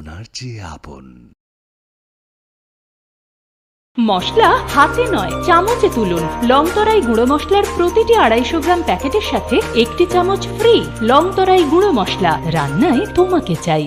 আপনার চেয়ে আপন। মশলা হাতে নয় চামচে তুলুন। লংতরাই গুঁড়ো মশলার প্রতিটি 250 গ্রাম প্যাকেটের সাথে 1টি চামচ ফ্রি। লংতরাই গুঁড়ো মশলা, রান্নায় তোমাকে চাই।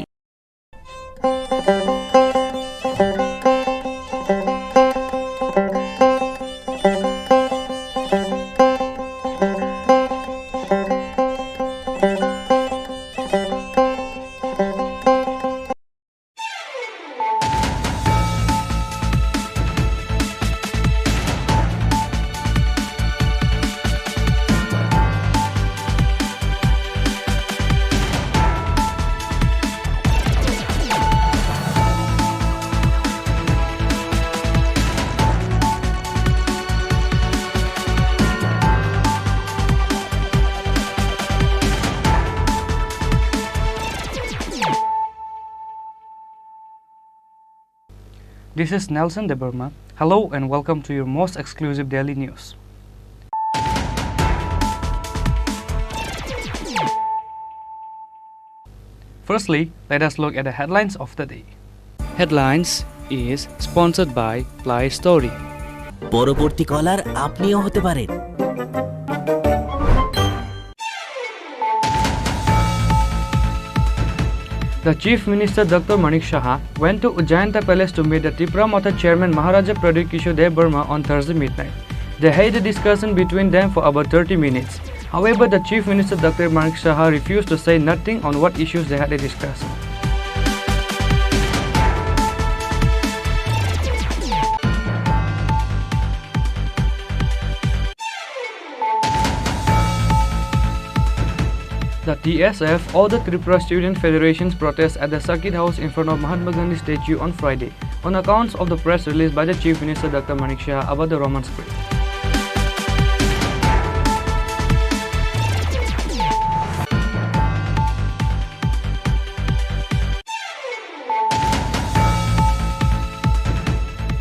This is Nelson De Burma. Hello and welcome to your most exclusive daily news. Firstly, let us look at the headlines of the day. Headlines is sponsored by Play Story. পরবর্তী কলার আপনিও হতে পারেন। The Chief Minister Dr. Manik Saha went to Ujjayanta Palace to meet the Tripura Matha Chairman Maharaja Pradip Kishore Dev Burma on Thursday midnight. They had a discussion between them for about 30 minutes. However, the Chief Minister Dr. Manik Saha refused to say nothing on what issues they had a discussion. The TSF ordered Tripura Student Federation's protest at the Circuit House in front of Mahatma Gandhi statue on Friday on accounts of the press release by the Chief Minister Dr. Manik Saha about the Roman script.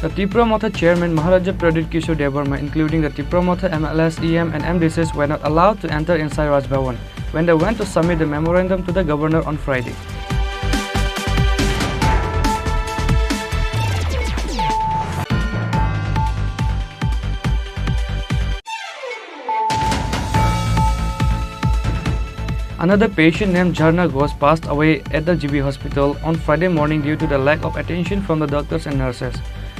The Tripura Matha Chairman Maharaja Pradip Kishore Dev Burma, including the Tripura Matha MLS, EM and MDCs, were not allowed to enter inside Raj Bhavan when they went to submit the memorandum to the governor on Friday. Another patient named Jharna Ghosh passed away at the GB hospital on Friday morning due to the lack of attention from the doctors and nurses.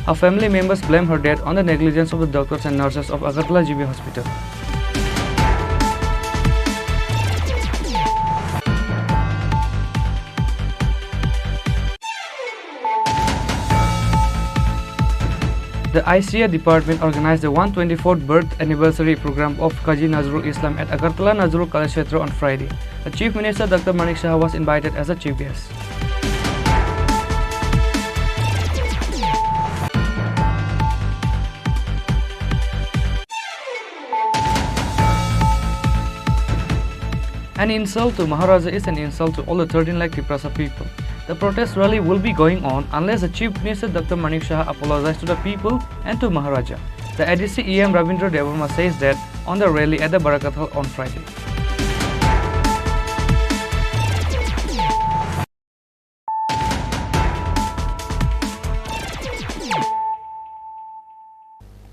Her family members blame her death on the negligence of the doctors and nurses of Agartala GB hospital. The ICA department organized the 124th birth anniversary program of Qazi Nazrul Islam at Agartala Nazrul Kalakshetra on Friday. The Chief Minister Dr. Manik Saha was invited as a chief guest. An insult to Maharaja is an insult to all the 13 lakh Triprasa people. The protest rally will be going on unless the Chief Minister Dr. Manik Saha apologizes to the people and to Maharaja. The ADC EM Ravindra Devarma says that on the rally at the Barakat Hall on Friday.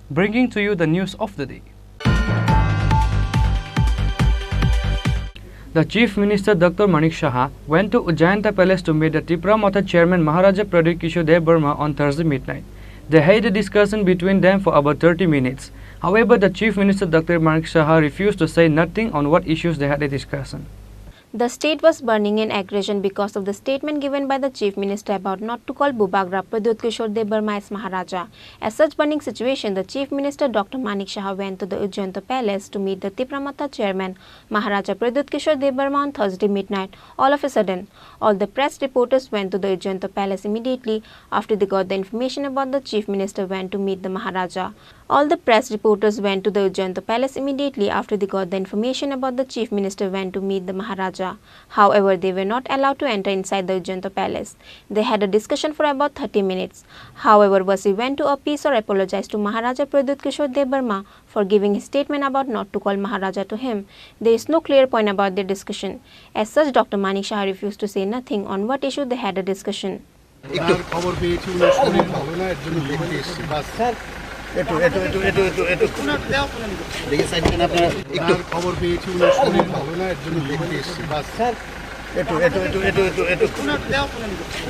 Bringing to you the news of the day. The Chief Minister Dr. Manik Saha went to Ujjayanta Palace to meet the Tripura Matha Chairman Maharaja Pradip Kishore Dev Burma on Thursday midnight. They had a discussion between them for about 30 minutes. However, the Chief Minister Dr. Manik Saha refused to say nothing on what issues they had a discussion. The state was burning in aggression because of the statement given by the Chief Minister about not to call Bubagra Pradip Kishore Dev Burma as Maharaja. As such burning situation, the Chief Minister Dr. Manik Saha went to the Ujjayanta Palace to meet the Tripura Matha Chairman Maharaja Pradip Kishore Dev Burma on Thursday midnight. All of a sudden, all the press reporters went to the Ujjayanta Palace immediately after they got the information about the Chief Minister went to meet the Maharaja. All the press reporters went to the Ujjayanta Palace immediately after they got the information about the Chief Minister went to meet the Maharaja. Maharaja. However, they were not allowed to enter inside the Ujjainta palace. They had a discussion for about 30 minutes. However, Wasi went to appease or apologize to Maharaja Pradyut Kishore Dev Burma for giving his statement about not to call Maharaja to him. There is no clear point about their discussion. As such, Dr. Manik Shah refused to say nothing on what issue they had a discussion. খবর পেয়েছি উনার শরীর ভালো না এর জন্য দেখতে এসেছি বাস স্যার একটু দেখে সাইডেন আপনারা একটু খবর পেয়েছি উনার শরীর ভালো না এর জন্য দেখতে এসেছি বাস স্যার একটু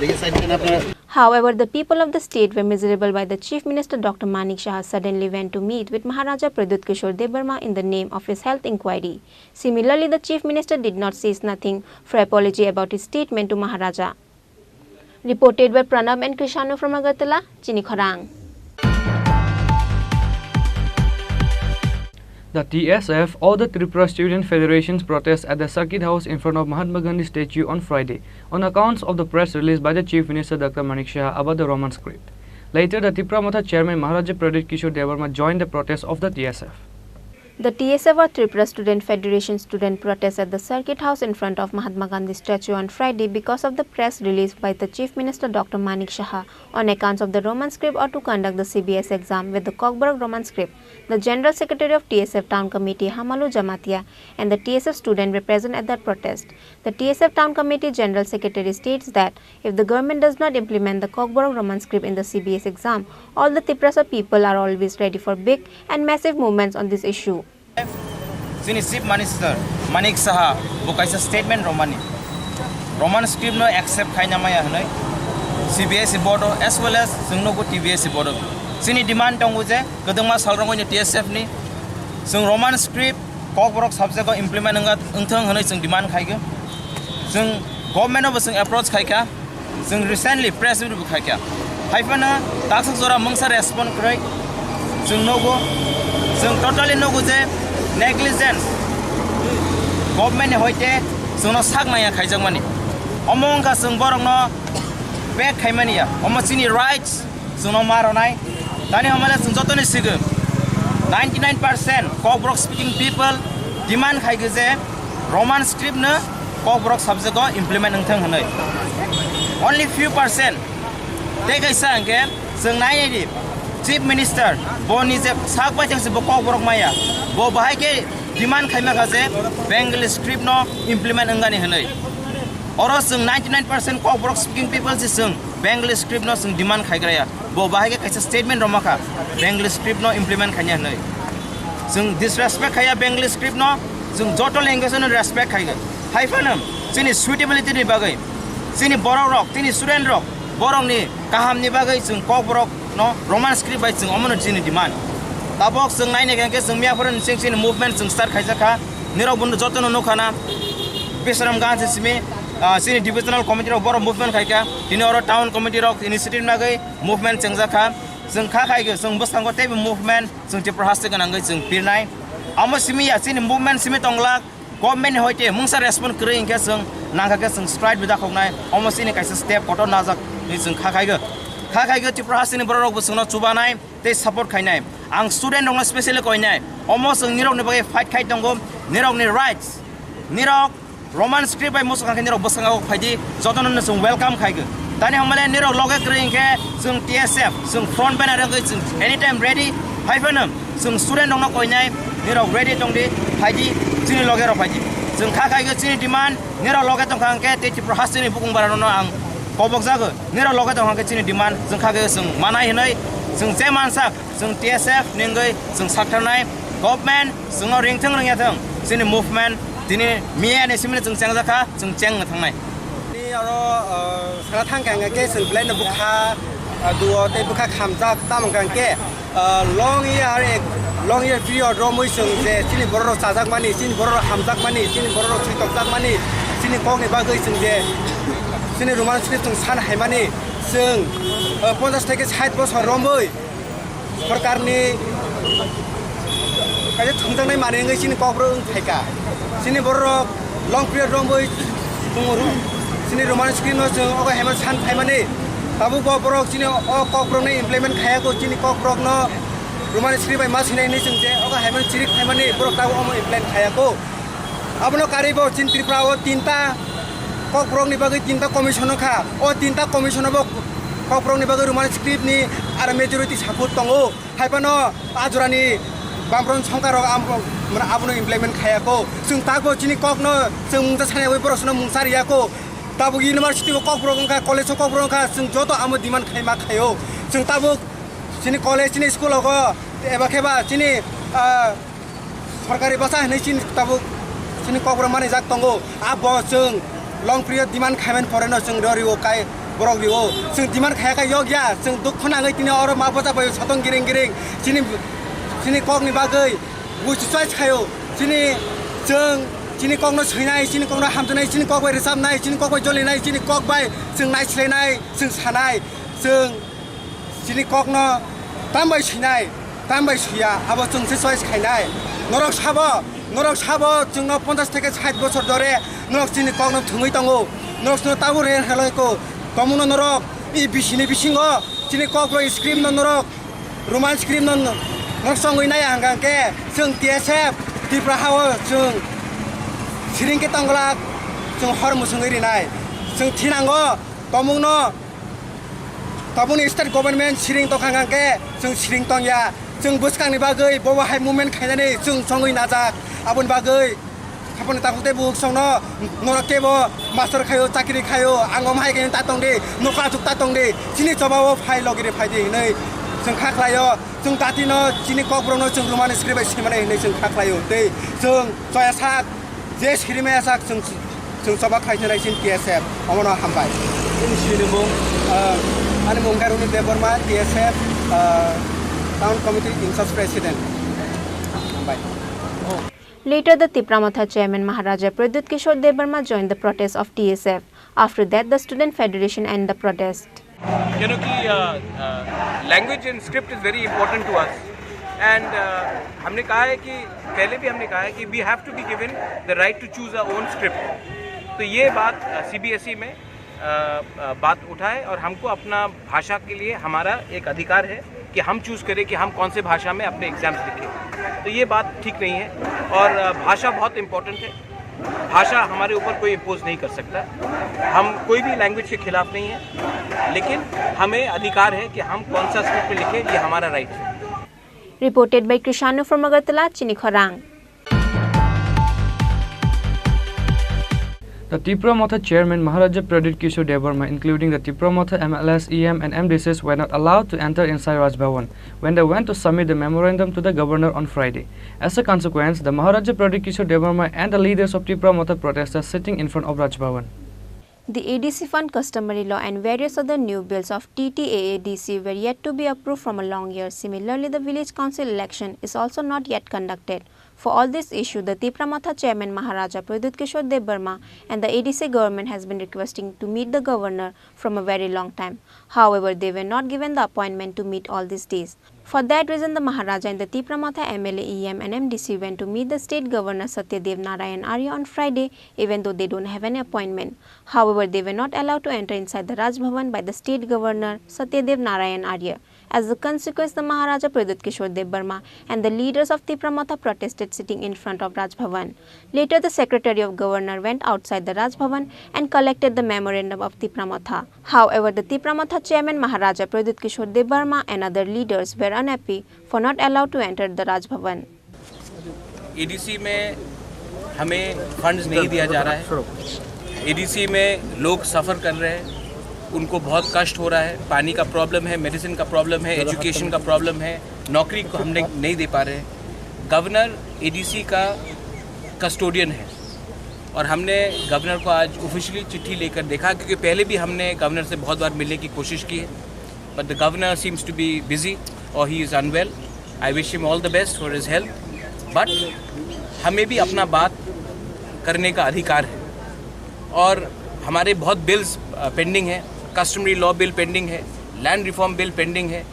দেখে সাইডেন আপনারা However, the people of the state were miserable by the Chief Minister Dr. Manik Shah suddenly went to meet with Maharaja Pradyut Kishore Dev Burma in the name of his health inquiry. Similarly, the Chief Minister did not say nothing for apology about his statement to Maharaja. Reported by Pranab and Krishanu from Agartala, Chini Khorang. The TSF or the Tripura Student Federation's protest at the Circuit House in front of Mahatma Gandhi statue on Friday on accounts of the press released by the Chief Minister Dr. Manik Shah about the Roman script. Later, the Tripura Matha chairman Maharaja Pradyut Kishore Dev Burma joined the protest of the TSF. The TSF or Tripura Student Federation student protest at the Circuit House in front of Mahatma Gandhi statue on Friday because of the press released by the Chief Minister Dr. Manik Shah on accounts of the Roman script or to conduct the CBS exam with the Cockburg Roman script. The General Secretary of TSF Town Committee Hamalu Jamatia and the TSF student were present at that protest. The TSF Town Committee General Secretary states that if the government does not implement the Cockburg Roman script in the CBS exam, all the Tripura people are always ready for big and massive movements on this issue. Chini Chief Minister Manik Shah bukaisa statement Roman script no accept khaina maya hanai CBS board as well as sungno ko TBS board sini demand tongu je kadangma salrango ni TSF ni sung Roman script Cockburg subject ko implement nga ungthang hanai sung demand khaiga sung government of sung approach khaika sung recently press review khaika haifana taksak jora mangsa respond krai sung nogo sung totally nogo je negligence government hoite sungno saknaya khaijak mani omong ka sung borong no back khaimani ya omachini rights sungno maronai tani hamala sung jotoni sigum 99% Cockburg speaking people demand khaige je Roman script na Cockburg subject ko implement ngthang hanai only few percent take isa angke sung nai di Chief Minister boni je sakba jang se bo Cockburg maya bo bahai ke demand khaima khaje Bengali script no implement angani hanai oro sung 99% Cockburg speaking people se sung Bengali script no sung demand khaigraya bo bahai ke kaisa statement romaka Bengali script no implement khanya hanai sung disrespect khaya Bengali script no sung joto language no respect khaiga haifanam sini suitability ni bagai sini borok rok sini student rok borok ni kaham ni bagai sung Cockburg no Roman script by sung omono sini demand tabok sung naine ke sung mia foreign sing movement sung start khaisa kha nirok bundu joto no khana Bisram gan se simi sini divisional committee of boro movement khaika tini oro town committee rok initiative na gai movement chengja kha sung kha khaiga sung bustango te movement sung Tripura haste ganang gai sung pirnai amo simi ya sini movement simi tongla government hoite mungsa respond kre ingke sung nangka ke sung stride bida khognai amo sini kaisa step photo najak ni sung kha khaiga Tripura haste ni boro rok sung no chubanai te support khainai ang student rok specially koinai omo sung nirok ni bagai fight khai tongo nirok ni rights nirok Roman script by most kanke nirok busango phaidi jotonon sung welcome khaiga tani hamale nirok loge kringke sung TSF sung front banner rok sung anytime ready haifanam sung student rok no koinai nirok ready tongdi phaidi chini loge ro phaidi sung kha khaiga chini demand nirok loge tong kanke te Tripura haste ni bukung barano ang kobok jago nirok loge tong kanke chini demand sung khage sung manai hinai sung jemansak sung TSF ningai sung saktarnai government sung ringthang ringyathang sini movement tini mia ne simne sung changja kha sung cheng thangnai ni aro sara thang kang ke sung plan bukha duo te bukha khamja tam kang ke long year period ro moi sung je sini bororo sajak mani sini bororo hamjak mani sini bororo chitokjak mani sini kong ne bagai sung je sini roman script sung san hai mani sung 50 থেকে 60 বছর রমই সরকারনি কাজে থংজাংনাই মানেঙ্গै सिनि Cockburg थाइका सिनि बर lung period रमबै दङरु सिनि Roman screen न जों अगा हेमन सान थाइमाने ताबु बर सिनि Cockburg नै इमप्लिमेन्ट खायाको सिनि Cockburg न रोमान स्क्रिन बाय मा सिनाय नै जों जे अगा हेमन चिरिक थाइमाने बर ताबु अम implement खायाको abno karibo chin Tripura o tinta kokprong ni bagai tinta commission kha o tinta commission bo kokprong ni bagai Roman script ni ara majority support tongo haipano ajurani bamron songkar abno implement khayako sung tabo chini kokno sung mungsa sane oi porosno mungsariyako tabo university ko kokprong kha college ko kokprong kha sung joto amo demand khaima khayo sung tabo chini college chini school ko eba kheba chini सरकारी बसा है चिन तब चिन कक्र माने जाक तंगो अब जों lung period demand खायमेन foreign जों डरिओ काय बरक रिओ जों डिमांड खायाखै योग्या जों दुख नाङै तिने अर मा बजा बायो सतंग गिरिं गिरिं चिनि ककनि बागै बुझ चॉइस खायो चिनि ककनो सैनाय चिनि ककनो हामजनाय चिनि कक बाय रिसाबनाय चिनि कक बाय जलिनाय चिनि कक बाय जों नायस्लायनाय जों सानाय जों चिनि ककनो तामबाय सैनाय तामबाय सैया अब जों चॉइस खायनाय नरक साबो जोंनो 50 থেকে 60 বছর ধরে नरक चिनि ककनो थुङै तंगो नरक ताबो रे हेलायको कमुनो नरक इ बिसिनि बिसिङो चिनि ककरो स्क्रिम न नरक रोमान स्क्रिम न नरक संगै नाय हांगाके जों TSF त्रिपुरा हाव जों सिरिंके तंगला जों हर मुसुङै रिनाय जों थिनांगो कमुनो तबुनि स्टेट गभर्नमेन्ट सिरिं तखांगाके जों सिरिं तंया जों बोसकांनि बागै बबाहाय मुभमेन्ट खायनानै जों संगै नाजाक आबन बागै खापन ताखुते बुक संनो नरकेबो मास्टर खायो चाकरि खायो आंगम हायगेन तातंदे नखा जुक तातंदे चिनि जबाव फाइ लगिरे फाइदे नै जों खाख्लायो जों दातिनो चिनि ककब्रनो जों रुमानि स्क्रिबाय सिमाने नै जों खाख्लायो दै जों जयासाक जे सिरिमायासाक जों सबा खायनाय चिन TSF अमनो हामबाय जों सिरिमुं आनि मुंगारुनि Debbarma TSF Town Committee in-charge President. Later, the Tripura chairman Maharaja Pradyut Kishore Debarma joined the protest of TSF. After that, the Student Federation ended the protest. You know कि language and script is very important to us, and हमने कहा है कि पहले भी हमने कहा है कि we have to be given the right to choose our own script. तो ये बात CBSE में बात उठाए और हमको अपना भाषा के लिए हमारा एक अधिकार है कि हम चूज़ करें कि हम कौन से भाषा में अपने एग्ज़ाम्स लिखें। तो ये बात ठीक नहीं है और भाषा बहुत इम्पोर्टेंट है। भाषा हमारे ऊपर कोई इम्पोज नहीं कर सकता। हम कोई भी लैंग्वेज के खिलाफ नहीं है, लेकिन हमें अधिकार है कि हम कौन सा स्क्रिप्ट में लिखें, ये हमारा राइट है। Reported by Krishanu from Agartala, Chini Khorang. The Tripura Motha chairman Maharaja Pradyut Kishore Debarma, including the Tripura Motha MLS, EM and MDCs, were not allowed to enter inside Raj Bhavan when they went to submit the memorandum to the governor on Friday. As a consequence, the Maharaja Pradyut Kishore Debarma and the leaders of Tripura Motha protesters sitting in front of Raj Bhavan. The ADC Fund customary law and various other new bills of TTAADC were yet to be approved from a long year. Similarly, the village council election is also not yet conducted. For all this issue, the Tripura Motha chairman Maharaja Pradyut Kishore Debarma and the ADC government has been requesting to meet the governor from a very long time. However, they were not given the appointment to meet all these days. For that reason, the Maharaja and the Tripura Motha MLA, EM and MDC went to meet the state governor Satyadev Narayan Arya on Friday, even though they don't have any appointment. However, they were not allowed to enter inside the Raj Bhavan by the state governor Satyadev Narayan Arya. As a consequence, the Maharaja Pradyut Kishore Debarma and the leaders of Tripura Motha protested sitting in front of Raj Bhavan. Later, the secretary of governor went outside the Raj Bhavan and collected the memorandum of Tripura Motha. However, the Tripura Motha chairman Maharaja Pradyut Kishore Debarma and other leaders were unhappy for not allowed to enter the Raj Bhavan. ADC में हमें funds नहीं दिया जा रहा है। ADC में लोग सफ़र कर रहे हैं, उनको बहुत कष्ट हो रहा है, पानी का प्रॉब्लम है, मेडिसिन का प्रॉब्लम है, एजुकेशन का प्रॉब्लम है, नौकरी को हमने नहीं दे पा रहे हैं। गवर्नर ADC का कस्टोडियन है और हमने गवर्नर को आज ऑफिशियली चिट्ठी लेकर देखा, क्योंकि पहले भी हमने गवर्नर से बहुत बार मिलने की कोशिश की है, but the governor seems to be busy और he is unwell. I wish him all the best for his health, but हमें भी अपना बात करने का अधिकार है और हमारे बहुत बिल्स पेंडिंग हैं। कस्टमरी लॉ बिल पेंडिंग है, लैंड रिफॉर्म बिल पेंडिंग है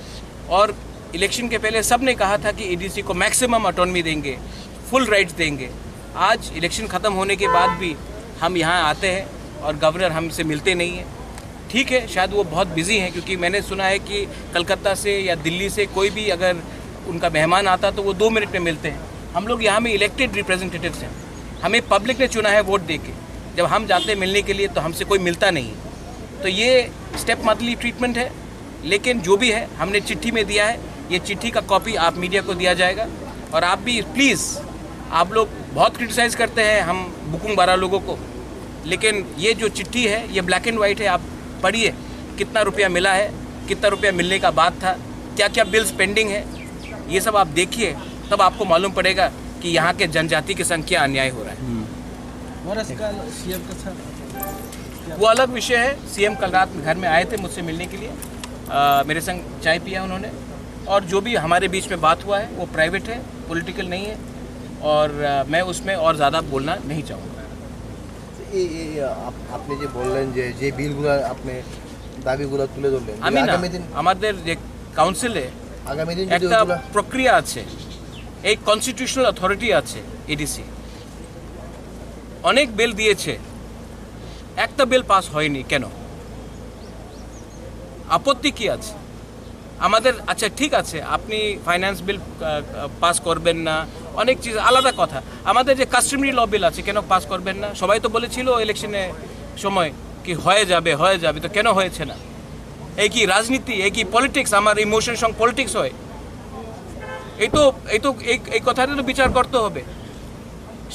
और इलेक्शन के पहले सब ने कहा था कि ADC को मैक्सिमम ऑटोनॉमी देंगे, फुल राइट्स देंगे। आज इलेक्शन ख़त्म होने के बाद भी हम यहाँ आते हैं और गवर्नर हमसे मिलते नहीं हैं। ठीक है, शायद वो बहुत बिजी हैं, क्योंकि मैंने सुना है कि कलकत्ता से या दिल्ली से कोई भी अगर उनका मेहमान आता तो वो 2 मिनट में मिलते हैं। हम लोग यहाँ में इलेक्टेड रिप्रेजेंटेटिव्स हैं, हमें पब्लिक ने चुना है वोट दे के। जब हम जाते हैं मिलने के लिए तो हमसे कोई मिलता नहीं। तो ये स्टेप मदली ट्रीटमेंट है, लेकिन जो भी है हमने चिट्ठी में दिया है। ये चिट्ठी का कॉपी आप मीडिया को दिया जाएगा। और आप भी प्लीज़, आप लोग बहुत क्रिटिसाइज़ करते हैं हम बुकुंग बारा लोगों को, लेकिन ये जो चिट्ठी है ये ब्लैक एंड वाइट है। आप पढ़िए कितना रुपया मिला है, कितना रुपया मिलने का बात था, क्या क्या बिल्स पेंडिंग है, ये सब आप देखिए, तब आपको मालूम पड़ेगा कि यहाँ के जनजाति के संग क्या अन्याय हो रहा है। वो अलग विषय है। सीएम कल रात घर में आए थे मुझसे मिलने के लिए, मेरे संग चाय पिया उन्होंने, और जो भी हमारे बीच में बात हुआ है वो प्राइवेट है, पॉलिटिकल नहीं है, और मैं उसमें और ज़्यादा बोलना नहीं चाहूँगा। আপনি যে বললেন যে বিলগুলো আপনি দাবিগুলো তুলে ধরলেন, আমি না, আমাদের যে কাউন্সিলে আগামী দিন একটা প্রক্রিয়া আছে, এই কনস্টিটিউশনাল অথরিটি আছে এডিসি, অনেক বিল দিয়েছে, একটা বিল পাস হয়নি কেন? আপত্তি কি আছে আমাদের? আচ্ছা ঠিক আছে, আপনি ফাইন্যান্স বিল পাস করবেন না, অনেক চিজ আলাদা কথা। আমাদের যে কাস্টমারি ল বিল আছে কেন পাস করবেন না? সবাই তো বলেছিল ইলেকশনে সময় কি হয়ে যাবে, তো কেন হয়েছে না? এই কি রাজনীতি, এই কি পলিটিক্স? আমার ইমোশনের সঙ্গে পলিটিক্স হয়? এই কথাটা তো বিচার করতে হবে।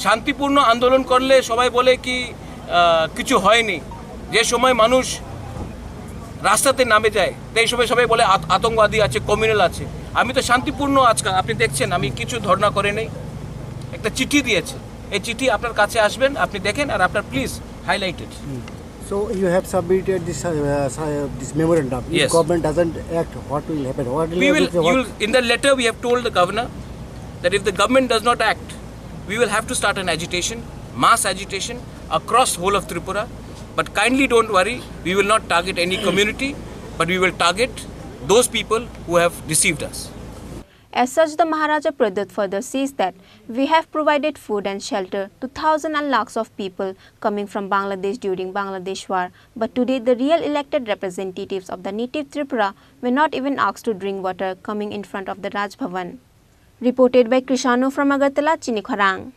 শান্তিপূর্ণ আন্দোলন করলে সবাই বলে কি কিছু হয়নি, যে সময় মানুষ রাস্তাতে নামে যায় এই সময় সবাই বলে আতঙ্কবাদী আছে, কমিউনাল আছে। আমি তো শান্তিপূর্ণ, আজকাল আপনি দেখছেন আমি কিছু ধর্ণা করে নেই, একটা চিঠি দিয়েছে, এই চিঠি আপনার কাছে আসবেন, আপনি দেখেন, আর আপনার please highlighted. So you have submitted this memorandum. If Yes. government doesn't act, what will happen? In the letter we have told the governor that if the government does not act, we will have to start an agitation, mass agitation across whole of Tripura. But kindly don't worry, we will not target any community, but we will target those people who have deceived us. As such, the Maharaja Pradut further says that we have provided food and shelter to thousands and lakhs of people coming from Bangladesh during Bangladesh war. But today, the real elected representatives of the native Tripura were not even asked to drink water coming in front of the Raj Bhavan. Reported by Krishanu from Agartala, Chini Khorang.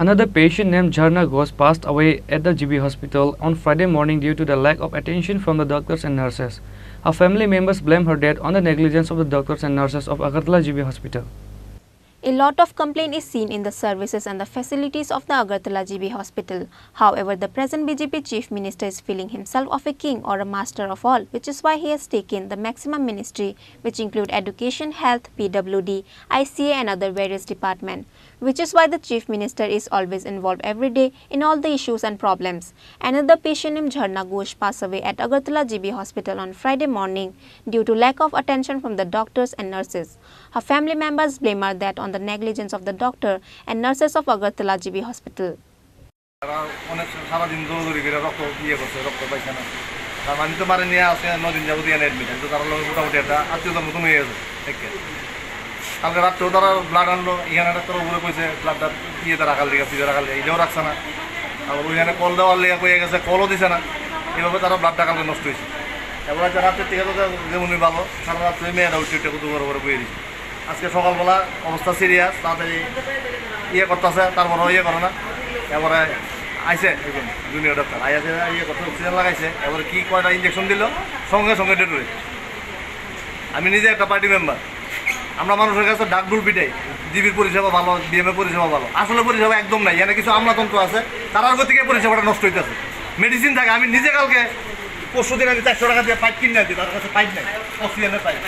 Another patient named Jharna Ghosh passed away at the GB hospital on Friday morning due to the lack of attention from the doctors and nurses. Her family members blame her death on the negligence of the doctors and nurses of Agartala GB hospital. A lot of complaint is seen in the services and the facilities of the Agartala GB hospital. However, the present BJP chief minister is feeling himself of a king or a master of all, which is why he has taken the maximum ministry, which include education, health, PWD, ICA and other various departments. Which is why the chief minister is always involved every day in all the issues and problems. Another patient named Jharna Ghosh passed away at Agartala GB hospital on Friday morning due to lack of attention from the doctors and nurses. Her family members blame her that on the negligence of the doctor and nurses of Agartala GB hospital. কালকে রাত্রেও তারা blood আনলো, এখানে doctor বলে কইছে ব্লাডটা ইয়েতে রাখার লিগে, ফ্রিজে রাখার লিগে, এটাও রাখছে না। আবার ওইখানে কল দেওয়ার লিগে কয়ে গেছে, কলও দিছে না। এইভাবে তারা ব্লাডটা কালকে নষ্ট হয়েছে। এবার হচ্ছে রাত্রের থেকে তো যেমনই ভালো, সারা রাত্রে মেয়েরা উঠে উঠে কত বড় বড় বয়ে দিচ্ছে। আজকে সকালবেলা অবস্থা সিরিয়াস, তাড়াতাড়ি ইয়ে করতেছে, তারপরও ইয়ে করে না। এবারে আইসে জুনিয়র ডাক্তার আইসে, ইয়ে করতে অক্সিজেন লাগাইছে। এবারে কি কয়টা ইঞ্জেকশন দিল, সঙ্গে সঙ্গে ডেট হয়েছে। আমি নিজে একটা পার্টি মেম্বার, আমরা মানুষের কাছে ডাকডুল পিটাই, জিবির পরিষেবা ভালো, বিএমএ পরিষেবা ভালো, আসলে পরিষেবা একদম নাই। এখানে কিছু আমলাতন্ত্র আছে, তারার গতিকে পরিষেবাটা নষ্ট হইতেছে। মেডিসিন থাকে, আমি নিজে কালকে পরশু দিন আমি 400 টাকা দিয়ে পাইপ কিনে আছি, তার কাছে পাইপ নাই, অক্সিজেনের পাইপ।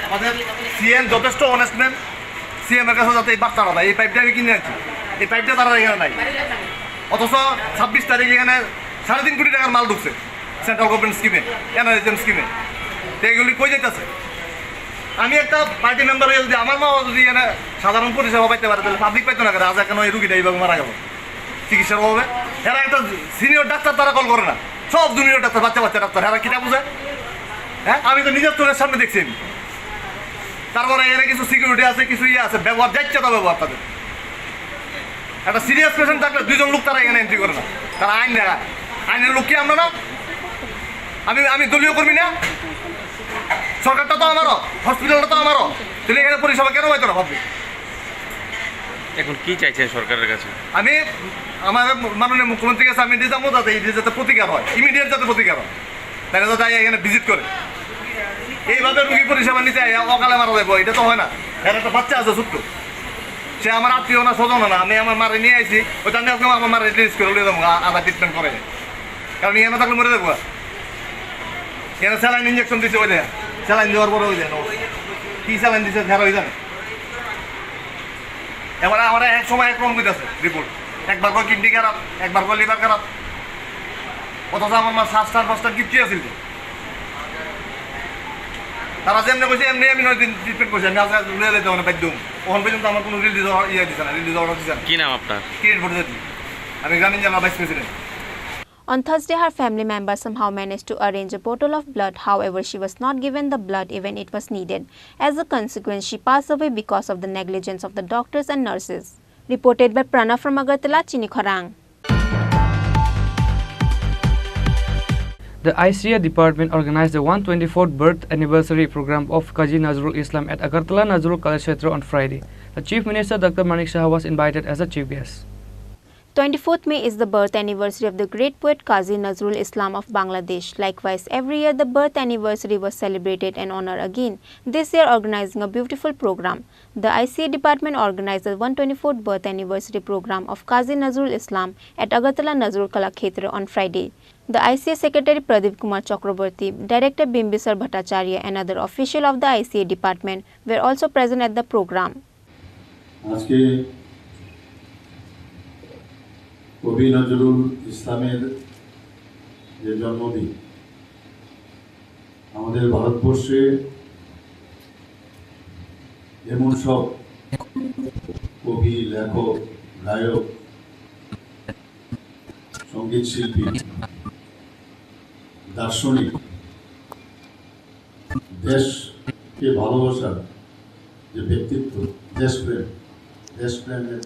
আমাদের সিএম যথেষ্ট অনেস্ট ম্যান, সিএম এর কাছে যাতে এই বাচ্চারা দেয়, এই পাইপটা আমি কিনে আনছি, এই পাইপটা তারা এখানে নাই। অথচ 26 তারিখ এখানে 3.5 কোটি টাকার মাল ঢুকছে সেন্ট্রাল গভর্নমেন্ট স্কিমে, এনআরএসএম স্কিমে। তো এগুলি কই যেতেছে? আমি একটা পার্টি মেম্বার হয়ে যদি আমার মাও যদি এখানে সাধারণ পরিষেবা পাইতে পারে, তাহলে পাবলিক পাইতো না। আজ কেন এই রুগীটা এইভাবে মারা গেল চিকিৎসার অভাবে? এরা একটা সিনিয়র ডাক্তার তারা কল করে না, সব জুনিয়র ডাক্তার, বাচ্চা বাচ্চা ডাক্তার। এরা কিনা বুঝে? হ্যাঁ, আমি তো নিজের চোখের সামনে দেখছি। তারপরে এখানে কিছু সিকিউরিটি আছে, কিছু ইয়ে আছে, ব্যবহার যাচ্ছে তো ব্যবহার তাদের। একটা সিরিয়াস পেশেন্ট থাকলে 2 জন লোক তারা এখানে এন্ট্রি করে না, তারা আইন দেখায়। আইনের লোক কি আমরা না? আমি দলীয় কর্মী না? সরকারটা তো আমারও, হসপিটালটা তো আমারও, তাহলে এখানে পরিষেবা কেন হয়তো না ভাববি? এখন কি চাইছেন সরকারের কাছে? আমি আমার মাননীয় মুখ্যমন্ত্রীর কাছে আমি যাবো যাতে এই যাতে প্রতিকার হয়, ইমিডিয়েট যাতে প্রতিকার হয়, তাহলে তো তাই এখানে ভিজিট করে এইভাবে রুগী পরিষেবা নিতে অকালে মারা যাবো, এটা তো হয় না। এর একটা বাচ্চা আছে ছোট্ট, সে আমার আত্মীয় না স্বজন না, আমি আমার মারে নিয়ে আসি, ওইটা নিয়ে আমার মারে রিলিজ করে উড়ে যাবো আধা ট্রিটমেন্ট করে, কারণ এখানে থাকলে মরে যাবো। এখানে স্যালাইন ইঞ্জেকশন দিচ্ছে, ওই দেয় স্যালাইন দেওয়ার পরে ওই দেন কি স্যালাইন দিচ্ছে ঝাড়া হয়ে জানে। এবারে আমার এক সময় এক রকম আছে রিপোর্ট, একবার কয় কিডনি খারাপ, একবার কয় লিভার খারাপ, অথচ আমার মা ফার্স্টার কিচ্ছু আছিল। তারা যেমনি কইছে এমনি আমি 9 দিন ট্রিটমেন্ট করছি, আমি আজকে লুয়ে যেতে মানে বাধ্য। ওখান পর্যন্ত আমার কোনো রিলিজ দিচ্ছে না, রিলিজ অর্ডার দিচ্ছে না। কি নাম আপনার? কিরেট ভোট দিচ্ছি, আমি গ্রামীণ জেলা vice president. On Thursday, her family members somehow managed to arrange a bottle of blood. However, she was not given the blood even it was needed. As a consequence, she passed away because of the negligence of the doctors and nurses. Reported by Pranav from Agartala, Chini Khorang. The ICA department organized the 124th birth anniversary program of Qazi Nazrul Islam at Agartala Nazrul Kalakshetra on Friday. The Chief Minister Dr. Manik Shah was invited as a chief guest. 24th May is the birth anniversary of the great poet Qazi Nazrul Islam of Bangladesh. Likewise, every year the birth anniversary was celebrated and honored again, this year organizing a beautiful program. The ICA department organized the 124th birth anniversary program of Qazi Nazrul Islam at Agartala Nazrul Kalakshetra on Friday. The ICA Secretary Pradeep Kumar Chakraborty, Director Bimbisar Bhattacharya and other officials of the ICA department were also present at the program. কবি নজরুল ইসলামের যে জন্মদিন, আমাদের ভারতবর্ষে এমন সব কবি, লেখক, গায়ক, সঙ্গীত শিল্পী, দার্শনিক, দেশকে ভালোবাসার যে ব্যক্তিত্ব, দেশপ্রেমের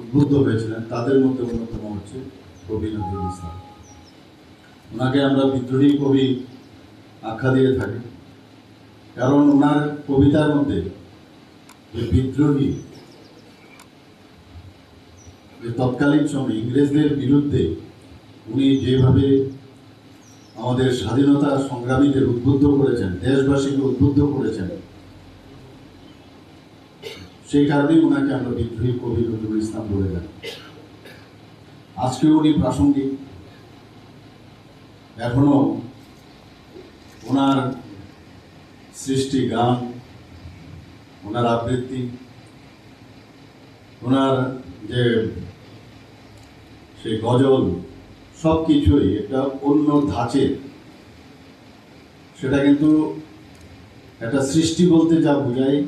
উদ্বুদ্ধ হয়েছিলেন, তাদের মধ্যে অন্যতম হচ্ছে কবি নজরুল ইসলাম। ওনাকে আমরা বিদ্রোহী কবি আখ্যা দিয়ে থাকি, কারণ ওনার কবিতার মধ্যে যে বিদ্রোহী, যে তৎকালীন সময়ে ইংরেজদের বিরুদ্ধে উনি যেভাবে আমাদের স্বাধীনতা সংগ্রামীদের উদ্বুদ্ধ করেছেন, দেশবাসীকে উদ্বুদ্ধ করেছেন, সেই কারণেই ওনাকে আমরা বিদ্রোহী কবি নজরুল ইসলাম বলে যাই। আজকে উনি প্রাসঙ্গিক, এখনো ওনার সৃষ্টি গান, ওনার আবৃত্তি, ওনার যে সেই গজল, সব কিছুই একটা অন্য ধাঁচের। সেটা কিন্তু একটা সৃষ্টি বলতে যা বোঝায়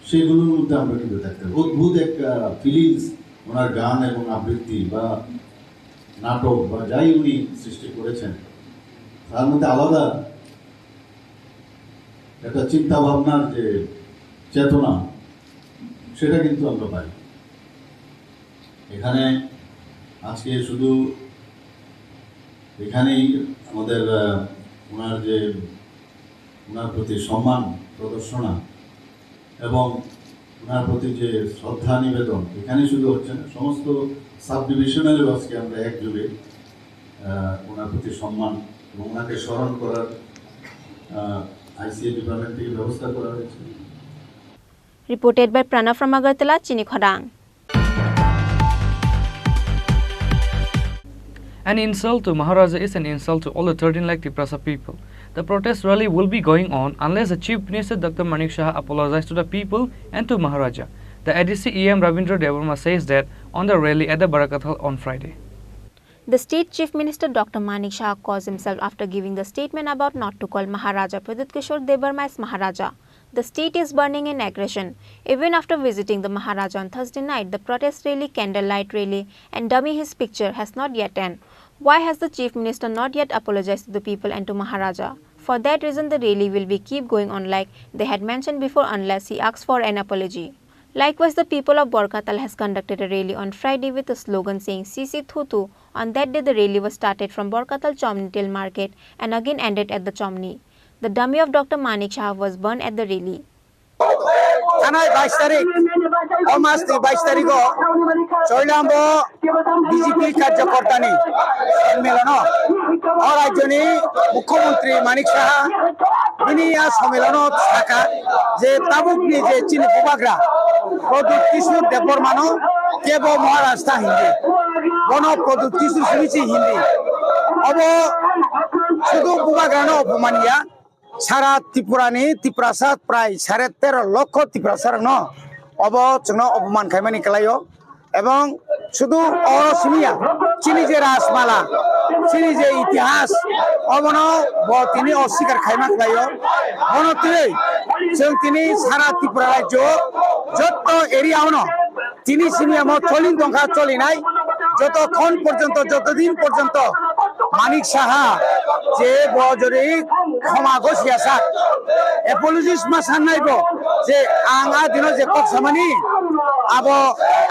সেগুলোর মধ্যে আমরা কিন্তু দেখতে অদ্ভুত একটা ফিলিংস ওনার গান এবং আবৃত্তি বা নাটক বা যাই উনি সৃষ্টি করেছেন, তার মধ্যে আলাদা একটা চিন্তা ভাবনার যে চেতনা, সেটা কিন্তু আমরা পাই। এখানে আজকে শুধু এখানেই আমাদের ওনার প্রতি সম্মান প্রদর্শনা এবং ওনার প্রতি যে শ্রদ্ধা নিবেদন এখানে শুধু হচ্ছে না, সমস্ত সাব ডিভিশনালেও আজকে আমরা একযোগে ওনার প্রতি সম্মান এবং ওনাকে স্মরণ করার আইসিএ ডিপার্টমেন্ট থেকে ব্যবস্থা করা হয়েছে। Reported by Pranav from Agartala, Chini Khorang. An insult to Maharaja is an insult to all the 13 lakh Tripura people. The protest rally will be going on unless the Chief Minister Dr. Manik Shah apologizes to the people and to Maharaja. The ADC EM Ravindra Devarma says that on the rally at the Barakat Hall on Friday. The State Chief Minister Dr. Manik Shah caused himself after giving the statement about not to call Maharaja Pradit Kishore Debarma as Maharaja. The state is burning in aggression. Even after visiting the Maharaja on Thursday night, the protest rally, candlelight rally and dummy his picture has not yet ended. Why has the Chief Minister not yet apologized to the people and to Maharaja? For that reason, the rally will be keep going on like they had mentioned before unless he asks for an apology. Likewise, the people of Borkatal has conducted a rally on Friday with a slogan saying Sisi Thutu. On that day, the rally was started from Borkatal Chomni Till Market and again ended at the Chomni. The dummy of Dr. Manik Shah was burned at the rally. থানায় 22 তারিখ মাস 22 তারিখ চৈলাম্ব BJP কার্যকর্তানি সম্মেলন রাজ্যনি মুখ্যমন্ত্রী মানিক সাহা বিনিয়া সম্মেলন থাকা যে তাবুকনি যে চিনি বুবাগ্রা প্রদীপ কিশোর দেববর্মান কেব মহারাষ্ট্র হিন্দি বন প্রদীপ কিশোর শুনেছি হিন্দি অব শুধু বুবাগ্রানো অপমানিয়া সারা ত্রিপুরানি ত্রিপুরাসাদ প্রায় 13.5 লক্ষ ত্রিপুরাসার অব जोंनो অপমান খাইমানি খেলায় এবং শুধু অরসিমিয়া চিনি যে রাসমালা চিনি যে ইতিহাস অবন তিনি অস্বীকার খাইমা খেলায় অনতিরে जों তিনি সারা ত্রিপুরা রাজ্য যত এরিয়াওনো তিনি সিমিয়াম চলিন দংখা চলিনাই যতক্ষণ পর্যন্ত যতদিন পর্যন্ত মানিক সাহা যে বজরি ক্ষমা গছিয়াসা এপোলজিস মা সাননাইবো যে আঙা দিনো যে কক সামানি আবো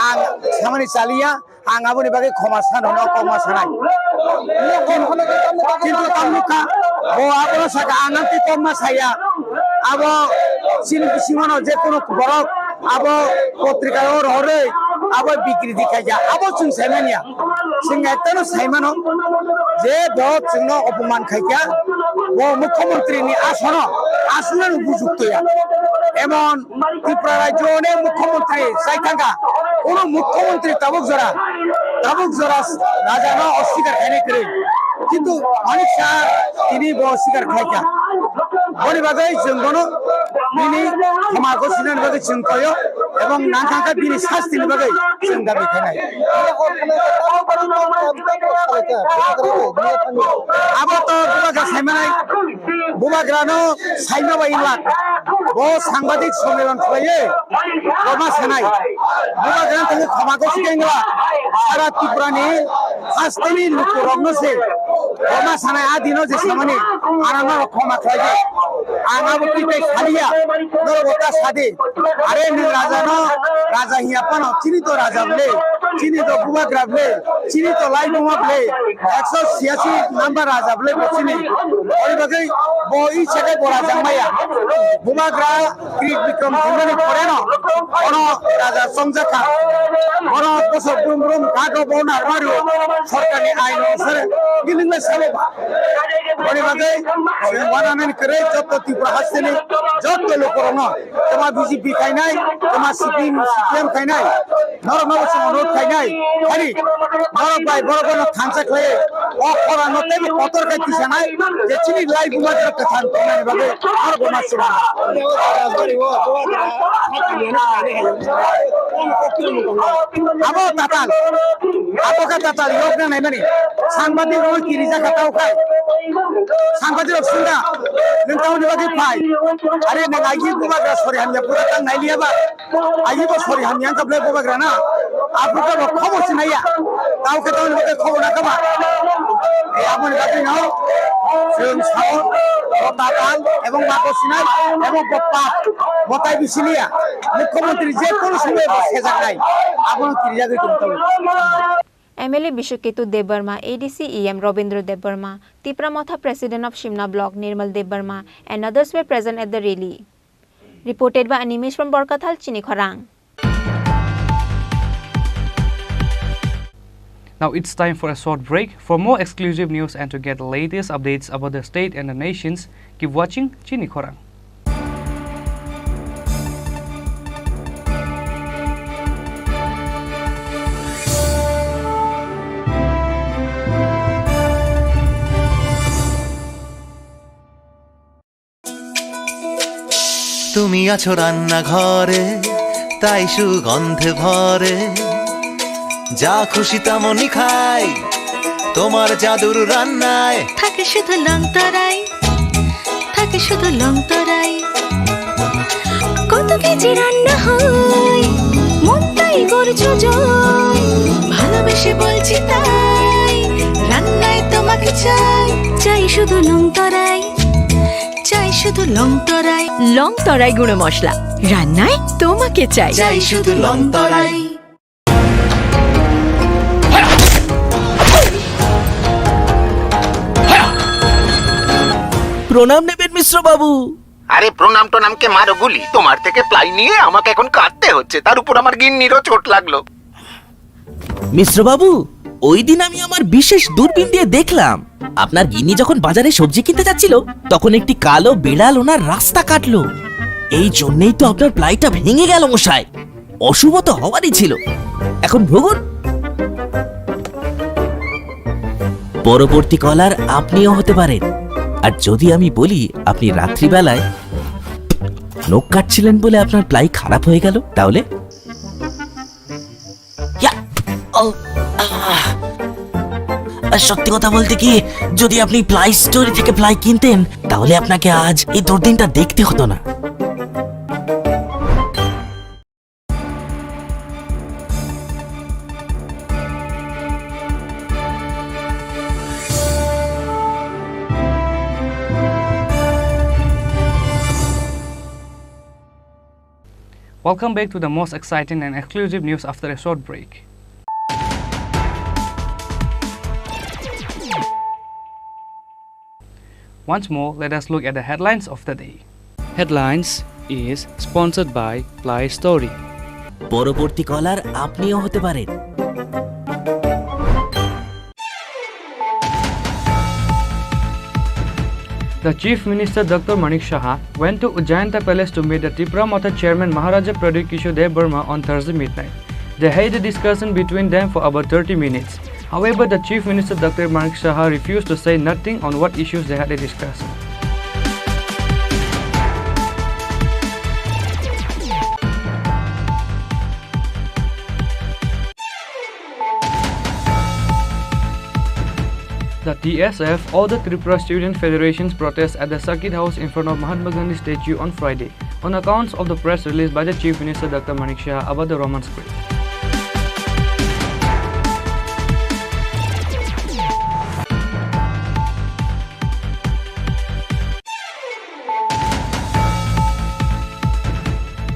আং সামানি চালিয়া আং আবনি বাগে ক্ষমা সাননো কমা সানাই কিন্তু তামুকা ও আবো সাকা আঙাতি কমা সাইয়া আবো সিমনো যে কোনো বড় আবো পত্রিকার হরে আবো বিকৃতি খাইয়া আবো চুং সাইমানিয়া সিংহাইতানো সাইমানো যে বহুত जोंनो অপমান খাইয়া ও মুখ্যমন্ত্রীনি আসনের উপযুক্তয়া এমন ত্রিপুরা রাজ্য অনেক মুখ্যমন্ত্রী সাইথাঙ্গা কোন মুখ্যমন্ত্রী তাবুক জরা রাজানো অস্বীকার খাইনে করে কিন্তু মানিক শাহ তিনি অস্বীকার খাইয়া বলি বাদে जोंनो তিনি ক্ষমা ঘোষণার বাদে চিন্তায় এবং নাথাঙ্কা তিনি শাস্তির বাদে চিন্তা দেখায় আবার তো বুবাগ্রা সাইমানাই বুবাগ্রানো সাইমা বাইলাক ও সাংবাদিক সম্মেলন করে রমা সানাই বুবাগ্রান থেকে ক্ষমা ঘোষণা সারা ত্রিপুরানি শাস্তিনি রগ্নসে রমা সানাই আদিনো যে সামনে আনন্দ ক্ষমা খাইছে আঙাবতি খালিয়া নরবতা সাদে আরে রাজানো রাজা হিয়াপানো চিনি তো রাজা বলে চিনি তো বুবাগ্রা বলে চিনি তো লাই বোমা বলে 186 নাম্বার রাজা বলে চিনি ওই বাগে বই ছেড়ে বড়া জামাইয়া বুবাগ্রা ক্রিক বিক্রম ধরে পড়ে না কোন রাজা সংজাকা কোন বছর ব্রুম কাটো বনা মারু সরকারি আইন অনুসারে গিলিংলে সালে ওই বাগে ওয়ানামেন করে যত ত্রিপুরা হাসতেনি যত লোকর না তোমার বিজেপি খাই নাই তোমার সিপিএম খাই নাই নরমাল অনুরোধ খাই নাই খালি নরক ভাই বড় বড় খানসা খেয়ে অখরা নতে কতর খাইতিছে নাই যে চিনি লাই বুমার কথা নাই ভাবে আর বোমা ছিল আবো তাতাল আবকা তাতাল যোগনা নাই মানে সাংবাদিক ওই কিরিজা খাতাও খায় সাংবাদিক সুন্দা नोंथांमोन बागै फाय आरे नों आइजि बुबाग्रा सरि हामिया पुरा तां नाइलियाबा आइजि बो सरि हामिया काबले बुबाग्रा ना आपुका बो खबर सिनाया ताव केतावन बागै खबर ना काबा ए आमोन बागै नाव जों साव ताताल এবং মাকসিনাই এবং বপ্পা বতাই বিসিলিয়া মুখ্যমন্ত্রী যে কোন সময় বসে যায় আপন কিরিয়াগে কিন্তু MLA Bishuketu Debarma, ADC EM Robindra Debarma, Tipramotha President of Shimna Block Nirmal Debarma and others were present at the rally. Reported by Animesh from Borkathal, Chini Khorang. Now it's time for a short break. For more exclusive news and to get the latest updates about the state and the nations, keep watching Chini Khorang. তুমি আছো রান্না ঘরে তাই সুগন্ধে ভরে যা খুশি তেমনই খাই তোমার জাদুর রান্নায় থাকে শুধু লংতরাই থাকে শুধু লংতরাই কত কেজি রান্না হয় মনটাই করছো জয় ভালোবেসে বলছি তাই রান্নায় তোমাকে চাই চাই শুধু লংতরাই চাই শুধু লংতরাই লংতরাই গুঁড়ো মশলা রান্নায় তোমাকে চাই চাই শুধু লংতরাই প্রণাম নেবেন মিশ্র বাবু। আরে প্রণাম টনামকে মারো গুলি, তোমার থেকে প্লাই নিয়ে আমাকে এখন কাটতে হচ্ছে, তার উপর আমার গিন্নিরও চোট লাগলো। মিশ্র বাবু, ওই দিন আমি আমার বিশেষ দূরবীন দিয়ে দেখলাম আপনার গিন্নি যখন বাজারে সবজি কিনতে যাচ্ছিল তখন একটি কালো বিড়াল ওনার রাস্তা কাটলো। এই জন্যই তো আপনার প্লাইটা ভেঙে গেল মশাই। অশুভ তো হওয়ারই ছিল। এখন ভোগুন। পরবর্তী কলার আপনিও হতে পারেন। আর যদি আমি বলি আপনি রাত্রিবেলায় নখ কাটছিলেন বলে আপনার প্লাই খারাপ হয়ে গেল, তাহলে সত্যি কথা বলতে কি, যদি আপনি প্লাই স্টোরি থেকে প্লাই কিনতেন তাহলে আপনাকে আজ এই দুর্দিনটা দেখতে হতো না। Welcome back to the most exciting and exclusive news after a short break. Once more, let us look at the headlines of the day. Headlines is sponsored by Play Story. পরবর্তী কলার আপনিও হতে পারেন। The Chief Minister Dr. Manik Saha went to Ujjayanta Palace to meet the Tripura Matha Chairman Maharaja Pradip Kishore Dev Burma on Thursday midnight. They had a discussion between them for about 30 minutes. However, the Chief Minister Dr. Manik Saha refused to say nothing on what issues they had a discussion. The TSF ordered Tripura Student Federation's protest at the Circuit House in front of Mahatma Gandhi statue on Friday on accounts of the press release by the Chief Minister Dr. Manik Saha about the Roman script.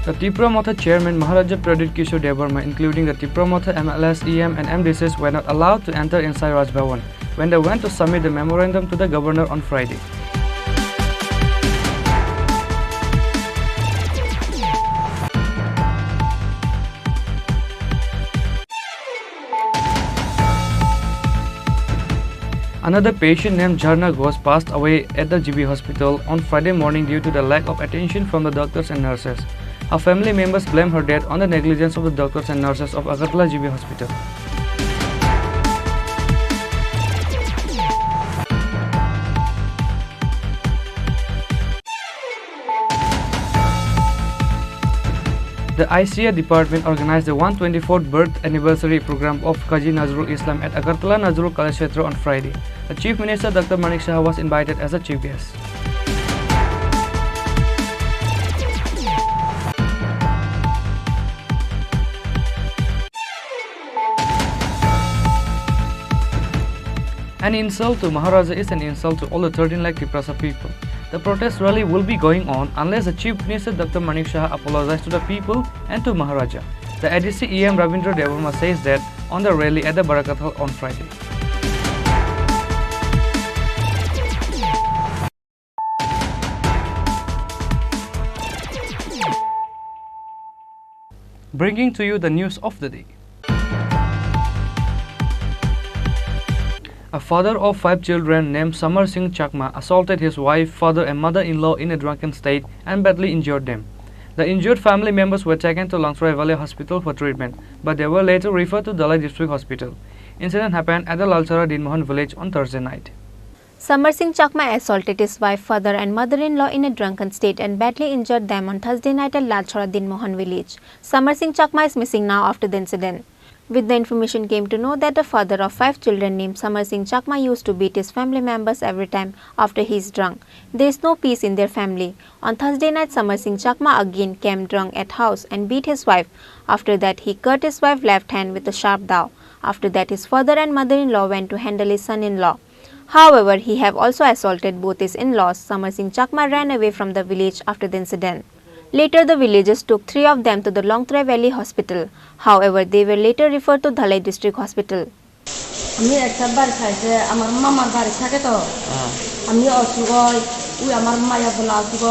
The Tripura Matha Chairman Maharaja Pradip Kishore Dev Burma, including the Tripura Matha MLS, EM and MDCs, were not allowed to enter inside Raj Bhavan when they went to submit the memorandum to the governor on Friday. Another patient named Jharna Ghosh passed away at the GB hospital on Friday morning due to the lack of attention from the doctors and nurses. Her family members blame her death on the negligence of the doctors and nurses of Agartala GB hospital. The ICA department organized the 124th birth anniversary program of Qazi Nazrul Islam at Agartala Nazrul Kalakshetra on Friday. The Chief Minister Dr. Manik Saha was invited as a chief guest. An insult to Maharaja is an insult to all the 13 lakh Tripura people. The protest rally will be going on unless the Chief Minister Dr. Manik Saha apologizes to the people and to Maharaja. The ADC EM Ravindra Devarma says that on the rally at the Barakat Hall on Friday. Bringing to you the news of the day. A father of 5 children named Samar Singh Chakma assaulted his wife, father and mother-in-law in a drunken state and badly injured them. The injured family members were taken to Langstroy Valley Hospital for treatment, but they were later referred to Dalai District Hospital. Incident happened at the Lalchara Dinmohan village on Thursday night. Samar Singh Chakma assaulted his wife, father and mother-in-law in a drunken state and badly injured them on Thursday night at Lalchara Dinmohan village. Samar Singh Chakma is missing now after the incident. With the information came to know that the father of 5 children named Samar Singh Chakma used to beat his family members every time after he is drunk. There is no peace in their family. On Thursday night, Samar Singh Chakma again came drunk at house and beat his wife. After that, he cut his wife's left hand with a sharp dao. After that, his father and mother-in-law went to handle his son-in-law. However, he have also assaulted both his in-laws. Samar Singh Chakma ran away from the village after the incident. Later, the villagers took 3 of them to the Longtrai Valley Hospital. However, they were later referred to Dalai District Hospital. আমি একটা বাড়ি খাইছে আমার মামার বাড়ি থাকে তো আমি অসুখ হয় ওই আমার মায়া বলা অসুখ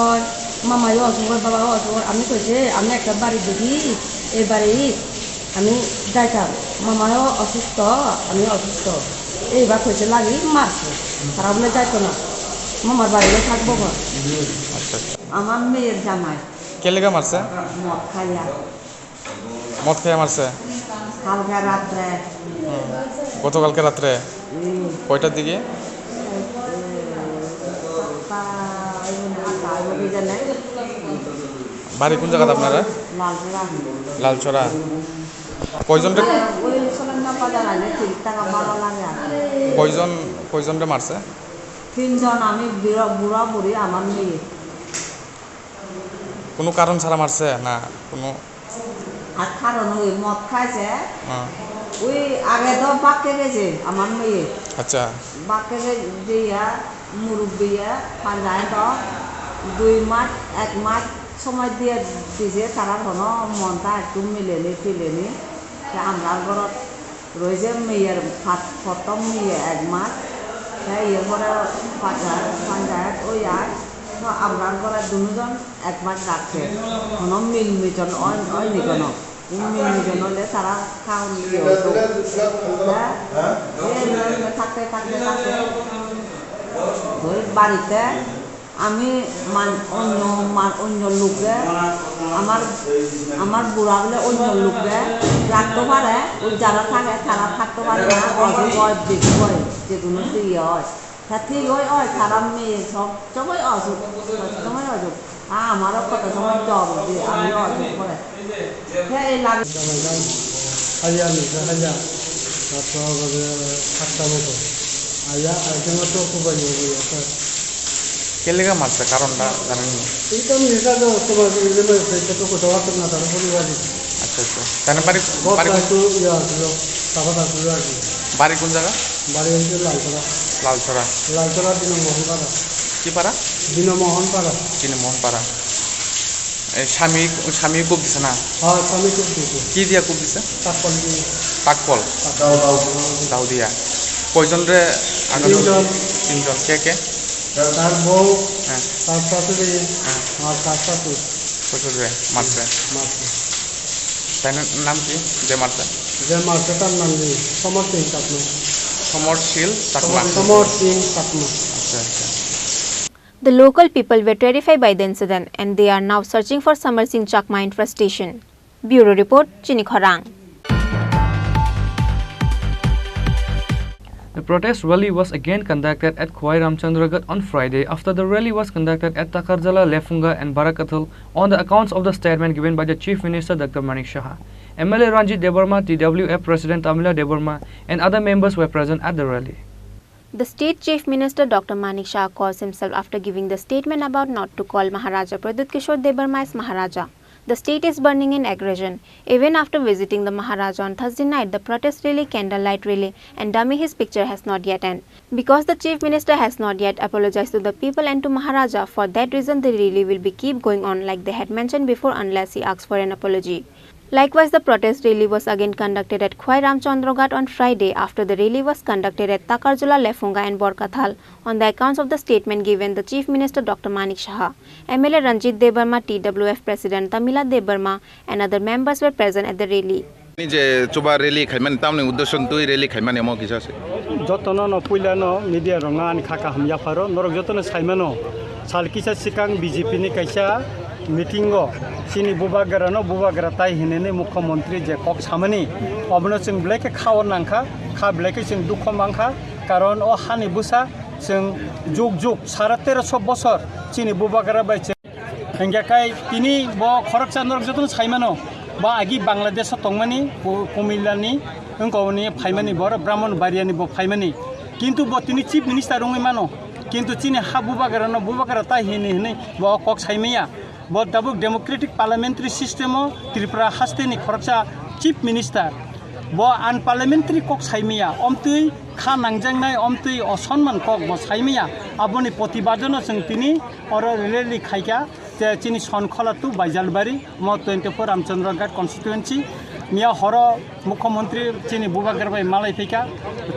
মামাও অসুখ বাবাও অসুখ আমি কইছে আমি একটা বাড়ি দেখি এই বাড়ি আমি যাইতাম মামাও অসুস্থ আমি অসুস্থ এইবার কইছে লাগি মারছে তারা বলে যাইতো না মামার বাড়িতে থাকবো আমার মেয়ের জামাই কে লেগে মারছে মদ খাইয়া মদ খেয়ে মারছে কালকে রাত্রে গতকালকে রাত্রে কয়টার দিকে বাড়ি কোন জায়গাতে আপনারা লালচরা কয়জনরে কয়জনরে মারছে 3 জন আমি বুড়া বুড়ি আমার মেয়ে কোনো কারণ ছাড়া মারছে না কোনো আর কারণ ওই মদ খাইছে ওই আগে তো বাক্যে গেছে আমার মেয়ে আচ্ছা বাক্যে দিয়া মুরব্বিয়া পাঞ্জায় তো 2 মাস 1 মাস সময় দিয়ে দিছে তারা কোনো মনটা একটু মিলেনি ফিলেনি আমরা ঘরত রয়েছে মেয়ের প্রথম মেয়ে 1 মাস এরপরে পাঞ্জায় ওই আর তো আমরা ঘরে 2 জন 1 মাস রাখছে কোনো মিল মিটন হয় নি কোনো মিল মিটন হলে তারা খাওয়ান থাকতে থাকতে থাকতে ওই বাড়িতে আমি অন্য লোককে আমার বুড়া বলে অন্য লোককে রাখতে পারে ওই যারা থাকে তারা থাকতে পারে না অসুখ হয় বেশি হয় যে কোনো ইয়ে হয় তা ঠিক হয় তারা মেয়ে সব সময় অসুখ সময় অসুখ আমারও কত সময় জ্বর দিয়ে আমি অসুখ করে এই লাগে হাজিয়া নিচ্ছে হাজিয়া তারপর 7টা মতো আয়া একজন তো খুব কে লেগে মারছে কারণটা জানেন এই তো নেতা তো তোমার সেটা তো কোথাও আসে না তার পরিবারে আচ্ছা আচ্ছা তাহলে বাড়ি বাড়ি কোন জায়গা বাড়ি হচ্ছে লালচরা লালচরা দিনমোহন পাড়া কি পাড়া দিনমোহন পাড়া দিনমোহন পাড়া এই স্বামী কূপ দিছে না হ্যাঁ স্বামী কূপ দিছে কি দিয়া কূপ দিছে পাকপল দিয়ে পাকপল দাও দিয়া কয়জন রে তিনজন কে তার বউ তার শাশুড়ি আর তার শাশুড় শ্বশুরে মারছে তাই নাম কি যে মারছে তার নাম কি সমর সিং চাকমা আচ্ছা আচ্ছা The local people were terrified by the incident and they are now searching for Samar Singh Chakma infestation. Bureau Report, Chini Khorang. The protest rally was again conducted at Khwai Ramchandragat on Friday after the rally was conducted at Takarjala, Lefunga and Barakathal on the accounts of the statement given by the Chief Minister Dr. Manik Shah. MLA Ranjit Debarma, TWF President Tamila Debarma and other members were present at the rally. The State Chief Minister Dr. Manik Shah calls himself after giving the statement about not to call Maharaja Pradyut Kishore Debarma as Maharaja. The state is burning in aggression. Even after visiting the Maharaja on Thursday night, the protest rally, candlelight rally and dummy his picture has not yet ended. Because the Chief Minister has not yet apologized to the people and to Maharaja, for that reason the rally will be keep going on like they had mentioned before unless he asks for an apology. Likewise, the protest rally was again conducted at Khwai Ramchandragat on Friday after the rally was conducted at Takarjala, Lefunga and Borkathal on the accounts of the statement given the Chief Minister Dr. Manik Shah. MLA Ranjit Debarma, TWF President Tamila Debarma and other members were present at the rally. যে চোবা rally খাইমান তামনি উদ্দেশ্য তুই rally খাইমান এমন কিছু আছে যতন পইলানো media রঙা আনি খাকা হামিয়া ফারো নরক যতন সাইমানো সালকিসা সিকাং বিজেপি नि কাইসা মিটিংও চিনি বুবাগারা তাই হিনেনে মুখ্যমন্ত্রী যে কক সামনি অবনো जों ব্লেকে খাওয়ার নাংখা খা ব্লেকে जों দুঃখ মাংখা কারণ ও হানি বুসা जों যুগ সারা 1300 বছর চিনি বুবাগারা বাইছে হেঙ্গাকাই তিনি ব খরকচা নরক যতন সাইমানো বা আগি বাংলাদেশ তংমানি কুমিল্লানি अंकवनी फाइमानी बर ब्राह्मण बारियानी बो फाइमानी किंतु बो तिनी चीफ मिनिस्टर रंगै मानो किंतु चिनी हा बुबागारा ता हिने हिने बो कक साइमैया बो दाबुक डेमोक्रेटिक पार्लियामेंट्री सिस्टेम त्रिपुरा हास्तेनी खरकसा चीफ मिनिस्टर बो अनपार्लियामेंट्री कक साइमैया अमतै खा नांगजांनाय अमतै असनमान कक बो साइमैया आबोनि प्रतिबादनो जों तिनी और रेली खाइका जे चिनी सनखला तु बाइजालबारी म 24 रामचंद्रघाट कन्स्टिट्युएन्सी मिया हर मुख्यमंत्री चिनी बुबागार भाई मालाय फैका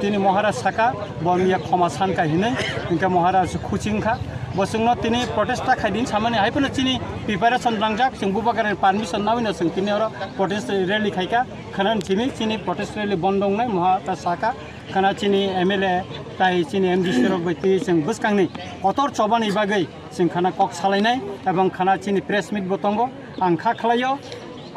तिनी महाराज साका ब मिया खमा सानका हिने इनका महाराज खुचिंखा बसंनो तिनी प्रोटेस्टा खाइदिन सामाने हाइपनो चिनी प्रिपारेशन रंगजाक जों बुबागारनि परमिशन नाविनो जों तिनी और प्रोटेस्ट रैली खाइका खनान चिनी प्रोटेस्ट रैली बन्दंनाय महा ता साका खना चिनी एमएलए ताइ चिनी एमडी सरक बायदि जों बुसखांनि कतर चबानि बागै जों खना कक सालायनाय एबं खना चिनी प्रेस मिट बतंगो आं खा खलायो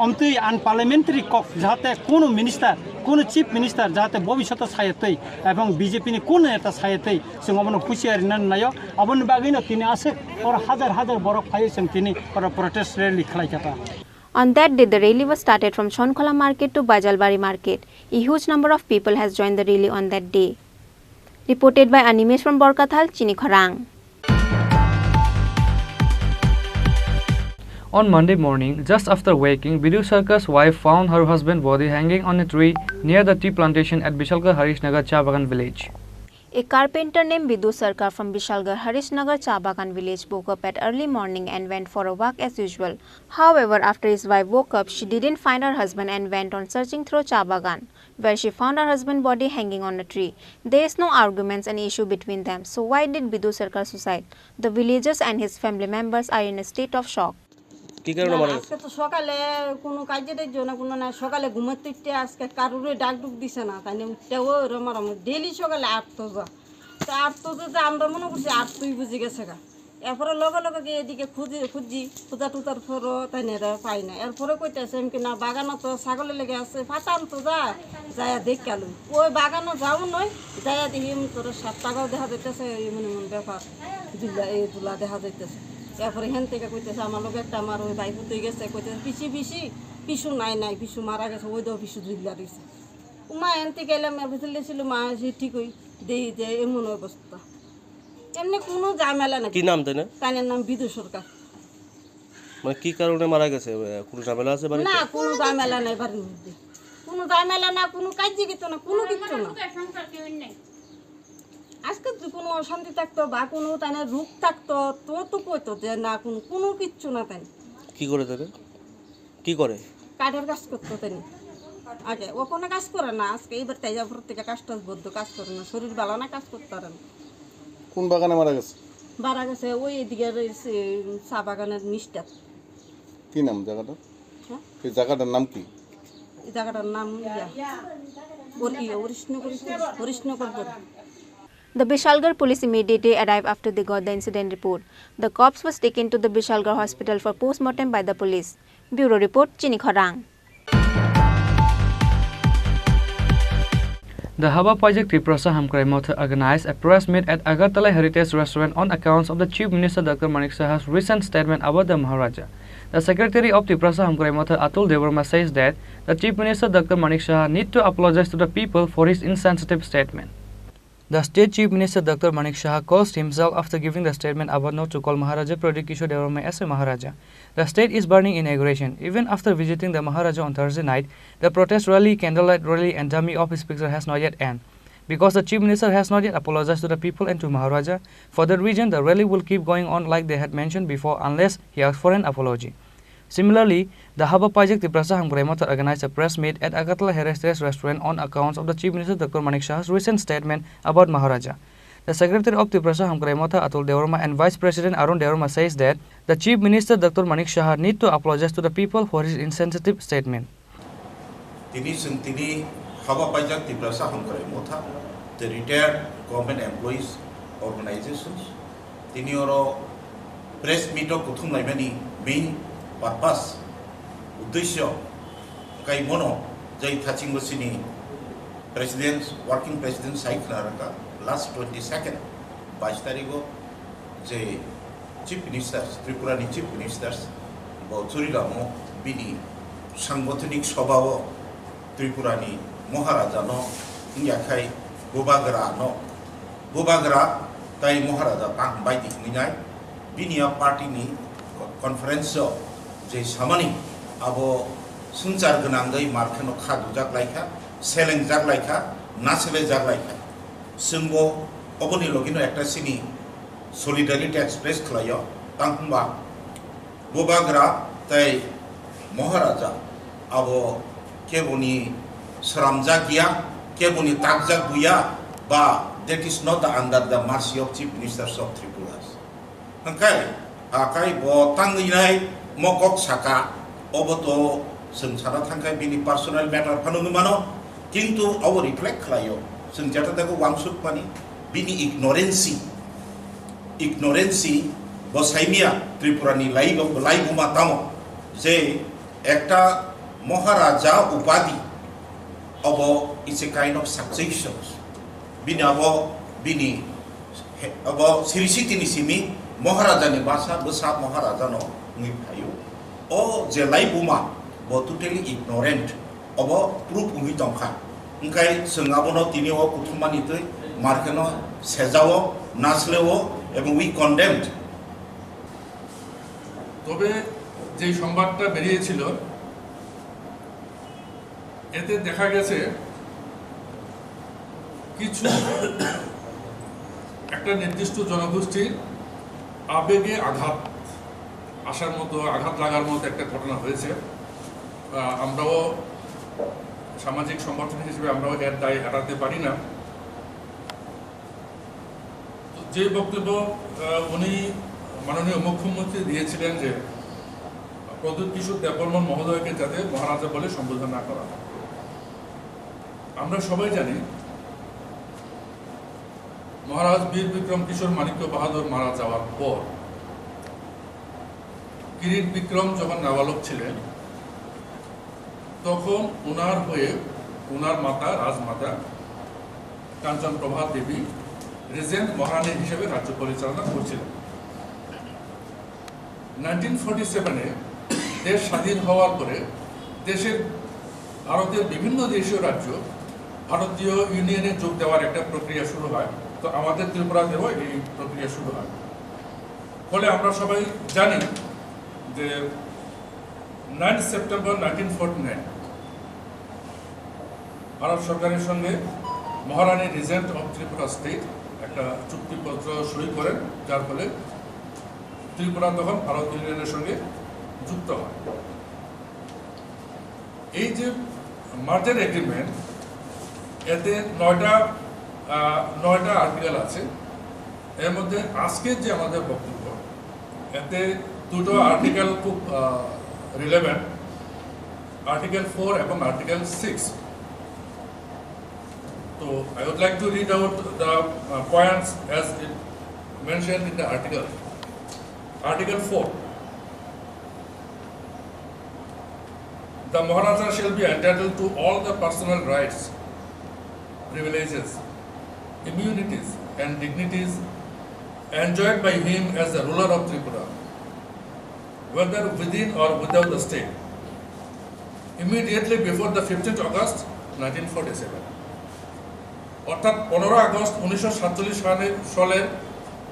अमतै आनपार्लियामेंटारि कक जाहाते कोनो मिनिस्टार कोनो चीफ मिनिस्टार जाहाते भविष्यत सायतै एबं बीजेपी नि कोनो नेता सायतै जों अबनो खुसियारि नायो अबन बागैनो तिनी आसे और हजार बरफ फायो जों तिनी और प्रोटेस्ट रैली खलायखाता. On that day, the rally was started from Shonkhola Market to Bajalbari Market. A huge number of people has joined the rally on that day. Reported by Animesh from Borkathal, Chini Khorang. On Monday morning, just after waking, Bidu Sarkar's wife found her husband's body hanging on a tree near the tea plantation at Bishalgarh Harishnagar Chabagan village. A carpenter named Bidu Sarkar from Bishalgarh Harishnagar Chabagan village woke up at early morning and went for a walk as usual. However, after his wife woke up, she didn't find her husband and went on searching through Chabagan, where she found her husband's body hanging on a tree. There is no arguments and issue between them. So why did Bidu Sarkar suicide? The villagers and his family members are in a state of shock. আজকে তো সকালে কোনো কাজে দেখছো না কোনো না সকালে ঘুমাতে উঠতে আজকে কারোর ডাক ডুক দিছে না তাই উঠতেও আমার ডেলি সকালে আটতো যা তো আটতো যে আমরা মনে করছি আটতোই বুঝে গেছে গা এরপরে লগে লগে গিয়ে এদিকে খুঁজি খোঁজা টুজার পরও তাই না পাই না এরপরে কইতেছে এমকি না বাগানো তো ছাগলে লেগে আছে ফাটান তো যায়া দেখ গেল ওই বাগানো যাও নয় যায়া দেখি তোর 7 টাকাও দেখা যাইতেছে মনে ব্যাপার দুলা দেখা যাইতেছে এরপরে হেন থেকে কইতেছে আমার লোক একটা আমার ওই ভাই পুতুই গেছে কইতেছে পিছু নাই পিছু মারা গেছে ওই দাও পিছু দুইলা দিছে মা হেন থেকে এলাম ভিতরে ছিল মা সে ঠিকই দেই যে এমন অবস্থা এমনি কোনো ঝামেলা না কি নাম তাই না তার নাম বিদু সরকার মানে কি কারণে মারা গেছে কোনো ঝামেলা আছে বাড়িতে না কোনো ঝামেলা নাই বাড়ির মধ্যে কোনো ঝামেলা না কোনো কাজ কিছু না কোনো কিছু না আজকে কোনো অশান্তি থাকতো বা কোনো তাই রূপ থাকতো তো কইতো যে না কোনো কিচ্ছু না তাই কি করে তাই কি করে কাঠের কাজ করতো তাই আগে ও কোনো কাজ করে না আজকে এইবার তাই যাবার থেকে কাজটা বদ্ধ কাজ করে না শরীর ভালো না কাজ করতে পারে না কোন বাগানে মারা গেছে ওই এদিকে চা বাগানের মিস্টার কি নাম জায়গাটা এই জায়গাটার নাম কি এই জায়গাটার নাম হরিষ্ণকর. The Bishalgarh police immediately arrived after they got the incident report. The corpse was taken to the Bishalgarh hospital for post-mortem by the police. Bureau report, Chini Khorang. The Haba Project Tripura Hamkrai Motha organized a press meet at Agartala Heritage Restaurant on accounts of the Chief Minister Dr. Manik Saha's recent statement about the Maharaja. The Secretary of Tripura Hamkrai Motha Atul Devarma says that the Chief Minister Dr. Manik Saha need to apologize to the people for his insensitive statement. The State Chief Minister Dr. Manik Saha calls himself after giving the statement about not to call Maharaja Pradip Kishore Devarma as a Maharaja. The state is burning in aggression. Even after visiting the Maharaja on Thursday night, the protest rally, candlelight rally and dummy of his picture has not yet ended. Because the Chief Minister has not yet apologized to the people and to Maharaja, for that reason the rally will keep going on like they had mentioned before unless he asks for an apology. Similarly, the Haba Project Tripura Hamkrai Motha organized a press meet at Agartala Heritage Restaurant on accounts of the Chief Minister Dr. Manik Saha's recent statement about Maharaja. The Secretary of Tripura Hamkrai Motha Atul Devarma and Vice President Arun Devarma says that the Chief Minister Dr. Manik Saha need to apologize to the people for his insensitive statement. Tini Haba Project Tripura Hamkrai Motha, the retired government employees organizations, tini oro press meet of Kuthum Laimani main purpose uddeshyo kai mono jai thaching sini working president cycle last 22nd 22 tarikho je chief ministers Tripura ni chief ministers Churi Ramo bini sangothonik sobhao Tripura ni Maharaja no yakai Bobagra tai Maharaja tang baidi minai binia party ni conference जे सामानि आबो संचार गोनांगै मार्केनो खादु जागलायखा सेलें जागलायखा नासेले जागलायखा जोंबो अबनि लगिनो एकटा सिनि solidarity express खलायो तांबा बोबाग्रा ताई महाराजा आबो केबोनि सरामजा गिया केबोनि ताकजा गुया बा that is not under the mercy of Chief Ministers of Tripura. hangkai akai bo tanginai mokok saka oboto sengsara thangkai bini personal matter phanung mano kintu awo reflect khlayo seng jata dago wangsuk mani bini ignorancy bo saimia Tripurani lai buma tamo je ekta maharaja upadi abo is a kind of successions bini abo sirisiti ni simi maharaja ni basa besa maharaja no ngi phayo o je lai buma bo totally ignorant abo proof ngi tongkha ngkai sengabono tini o kuthumani tei markeno sejao nasleo এবং we condemned. তবে যে সংবাদটা বেরিয়েছিল এতে দেখা গেছে কিছু একটা নির্দিষ্ট জনগোষ্ঠীর আবেগে আঘাত আসার মতো আঘাত লাগার মতো একটা ঘটনা হয়েছে। আমরাও সামাজিক সংগঠন হিসেবে আমরাও এর দায় এড়াতে পারি না। যে বক্তব্য উনি মাননীয় মুখ্যমন্ত্রী দিয়েছিলেন যে প্রদ্যুৎ কিশোর দেববর্মন মহোদয়কে যাতে মহারাজা বলে সম্বোধন না করা হয়। আমরা সবাই জানি মহারাজ বীর বিক্রম কিশোর মানিক্য বাহাদুর মারা যাওয়ার পর কিরিট বিক্রম যখন নাবালক ছিলেন তখন ওনার হয়ে ওনার মাতা রাজমাতা কাঞ্চন প্রভা দেবী রেজেন্ট মহারানী হিসেবে রাজ্য পরিচালনা করছিলেন। 1947-এ দেশ স্বাধীন হওয়ার পরে দেশের ভারতের বিভিন্ন দেশীয় রাজ্য ভারতীয় ইউনিয়নে যোগ দেওয়ার একটা প্রক্রিয়া শুরু হয়। তো আমাদের ত্রিপুরাতেও এই প্রক্রিয়া শুরু হয়। ফলে আমরা সবাই জানি যে 9 সেপ্টেম্বর 1949 ভারত সরকারের সঙ্গে মহারানী রিজেন্ট অফ ত্রিপুরা স্টেট একটা চুক্তিপত্র সই করেন, যার ফলে ত্রিপুরা তখন ভারত ইউনিয়নের সঙ্গে যুক্ত হয়। এই যে মার্জার এগ্রিমেন্ট এতে 9টা আর্টিকেল আছে। এর মধ্যে আজকের যে আমাদের বক্তব্য এতে দুটো আর্টিকেল খুব রিলেভেন্ট, আর্টিকেল 4 এবং article 6। So I would like to read out the points as it mentioned in the article. Article 4. The Maharaja shall be entitled to all the personal rights, privileges, immunities and dignities enjoyed by him as the ruler of Tripura, whether within or without the state, immediately before the 15th August 1947. অর্থাৎ 15 August 1947 সালের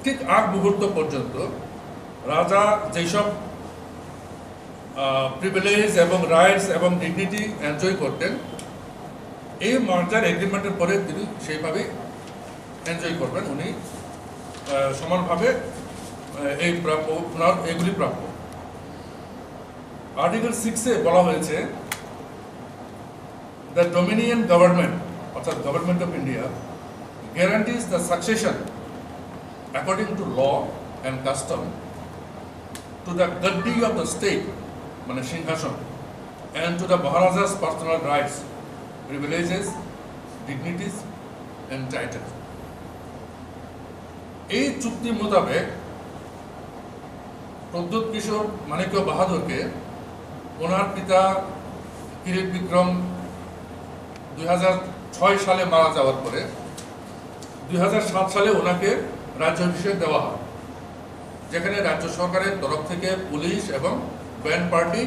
ঠিক আগ মুহূর্ত পর্যন্ত রাজা যেসব privilege এবং rights এবং ডিগনিটি এনজয় করতেন এই মার্জার এগ্রিমেন্টের পরে তিনি সেইভাবেই এনজয় করবেন। উনি সমানভাবে এই প্রাপ্য, ওনার এগুলি প্রাপ্য। আর্টিকেল 6-এ বলা হয়েছে দ্য ডোমিনিয়ন গভর্নমেন্ট অর্থাৎ government of India guarantees the succession according to law and custom to the gaddi of the state, মানে সিংহাসন, and to the Maharaja's personal rights, privileges, dignities and titles. এই চুক্তি মোতাবেক প্রদ্যুৎ কিশোর মানিক্য বাহাদুরকে ওনার পিতা কিরিট বিক্রম 2006 সালে মারা যাওয়ার পরে 2007 সালে ওনাকে রাজ্যাভিষেক দেওয়া হয়, যেখানে রাজ্য সরকারের তরফ থেকে পুলিশ এবং ব্যান্ড পার্টি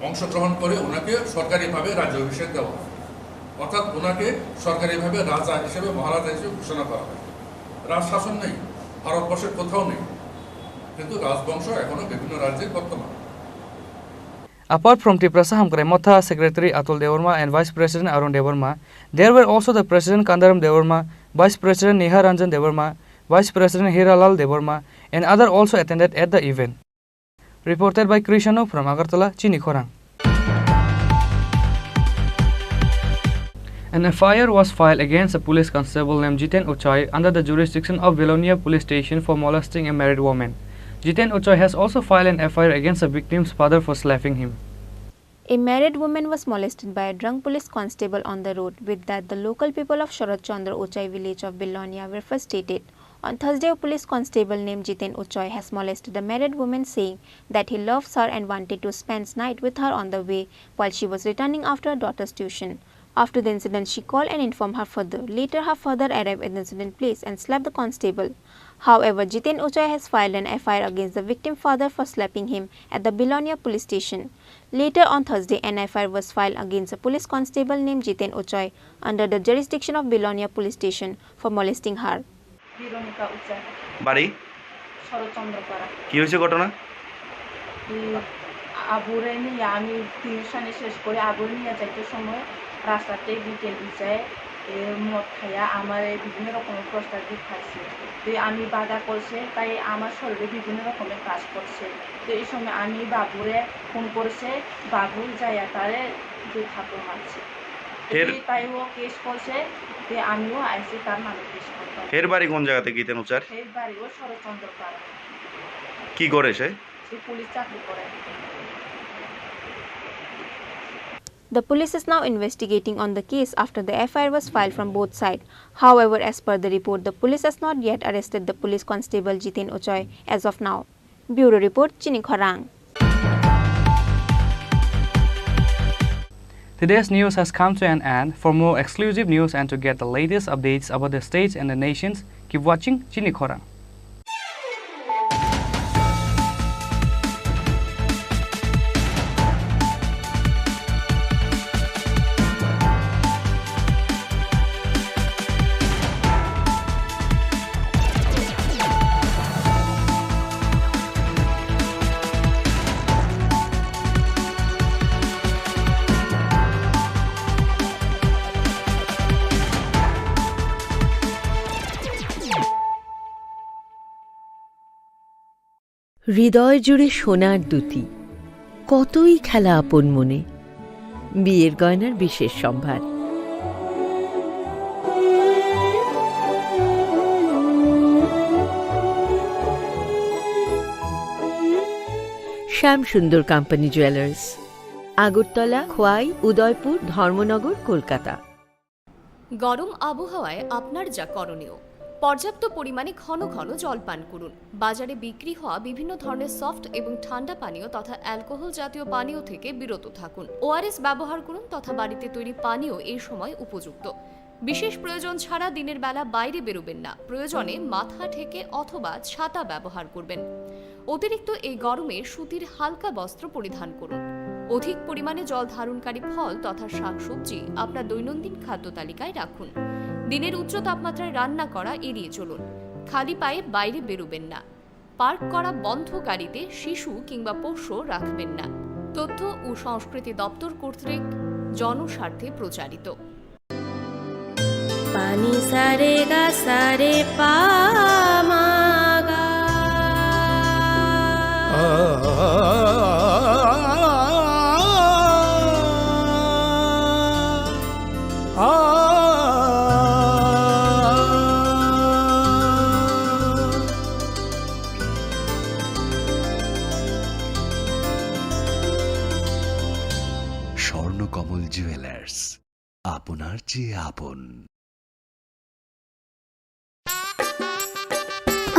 অংশগ্রহণ করে ওনাকে সরকারিভাবে রাজ্যাভিষেক দেওয়া হয়। অর্থাৎ ওনাকে সরকারিভাবে রাজা হিসেবে মহারাজা হিসেবে ঘোষণা করা হয়। রাজশাসন নেই, ভারতবর্ষের কোথাও নেই, কিন্তু রাজবংশ এখনো বিভিন্ন রাজ্যে বর্তমান। Apart from Tripura Sahamkrai Motha, Secretary Atul Devarma and Vice President Arun Devarma, there were also the President Kandaram Devarma, Vice President Neha Ranjan Devarma, Vice President Hiralal Devarma and others also attended at the event. Reported by Krishano from Agartala, Chini Khorang. An FIR was filed against a police constable named Jiten Uchai under the jurisdiction of Vilonia police station for molesting a married woman. Jiten Uchai has also filed an FIR against the victim's father for slapping him. A married woman was molested by a drunk police constable on the road. With that, the local people of Sharat Chandra Uchai village of Bilonia were frustrated. On Thursday, a police constable named Jiten Uchai has molested a married woman, saying that he loves her and wanted to spend night with her on the way while she was returning after her daughter's tuition. After the incident, she called and informed her father. Later, her father arrived at the incident place and slapped the constable. However, Jiten Uchai has filed an FIR against the victim's father for slapping him at the Bilonia police station. Later on Thursday, an FIR was filed against a police constable named Jiten Uchai under the jurisdiction of Bilonia police station for molesting her. বাড়ি কি হয়েছে ঘটনা? আবুরে নিয়ে আমি টিউশনে শেষ করে আবুরে নিয়ে যাইতে সময় রাস্তাতে বিকেল বিচায় মদ খাইয়া আমার বিভিন্ন রকমের প্রস্তাব খাইছে। তো আমি বাধা করছে, তাই আমার শরীরে বিভিন্ন রকমের কাজ করছে। তো এই সময় আমি বাবুরে ফোন করছে, বাবু যাইয়া তারে দুই থাপ্পড় মারছে। তাই ও কেস করছে, তো আমিও আইসি তার নামে কেস করতাম। এর বাড়ি কোন জায়গাতে গীতেন উচার? এর বাড়ি ও শরৎচন্দ্র পাড়া। কি করে সে? পুলিশ চাকরি করে। The police is now investigating on the case after the FIR was filed from both sides. However, as per the report, the police has not yet arrested the police constable Jiten Uchai as of now. Bureau Report, Chini Khorang. Today's news has come to an end. For more exclusive news and to get the latest updates about the states and the nations, keep watching Chini Khorang. হৃদয় জুড়ে সোনার দুটি, কতই খেলা আপন মনে, বিয়ের গয়নার বিশেষ সম্ভার। Shyamsundar company jewellers, Agartala, Khowai, Udaipur, Dharmanagar, Kolkata. গরম আবহাওয়ায় আপনার যা করণীয়: পর্যাপ্ত পরিমাণে ঘন ঘন জল পান করুন। বাজারে বিক্রি হওয়া বিভিন্ন ধরনের সফট এবং ঠান্ডা পানীয় তথা অ্যালকোহল জাতীয় পানীয় থেকে বিরত থাকুন। ওআরএস ব্যবহার করুন তথা বাড়িতে তৈরি পানীয় এই সময় উপযুক্ত। বিশেষ প্রয়োজন ছাড়া দিনের বেলা বাইরে বেরোবেন না। প্রয়োজনে মাথা ঢেকে অথবা ছাতা ব্যবহার করবেন। অতিরিক্ত এই গরমে সুতির হালকা বস্ত্র পরিধান করুন। অধিক পরিমাণে জল ধারণকারী ফল তথা শাকসবজি আপনার দৈনন্দিন খাদ্য তালিকায় রাখুন। দিনের উচ্চ তাপমাত্রায় রান্না করা এড়িয়ে চলুন। খালি পায়ে বাইরে বেরোবেন না। পার্ক করা বন্ধ গাড়িতে শিশু কিংবা পোষ্য রাখবেন না। তথ্য ও সংস্কৃতি দপ্তর কর্তৃক জনস্বার্থে প্রচারিত। পানি সারে গা সারে পামাগা স্বর্ণকমল জুয়েলার্স, আপনার চেয়ে আপন।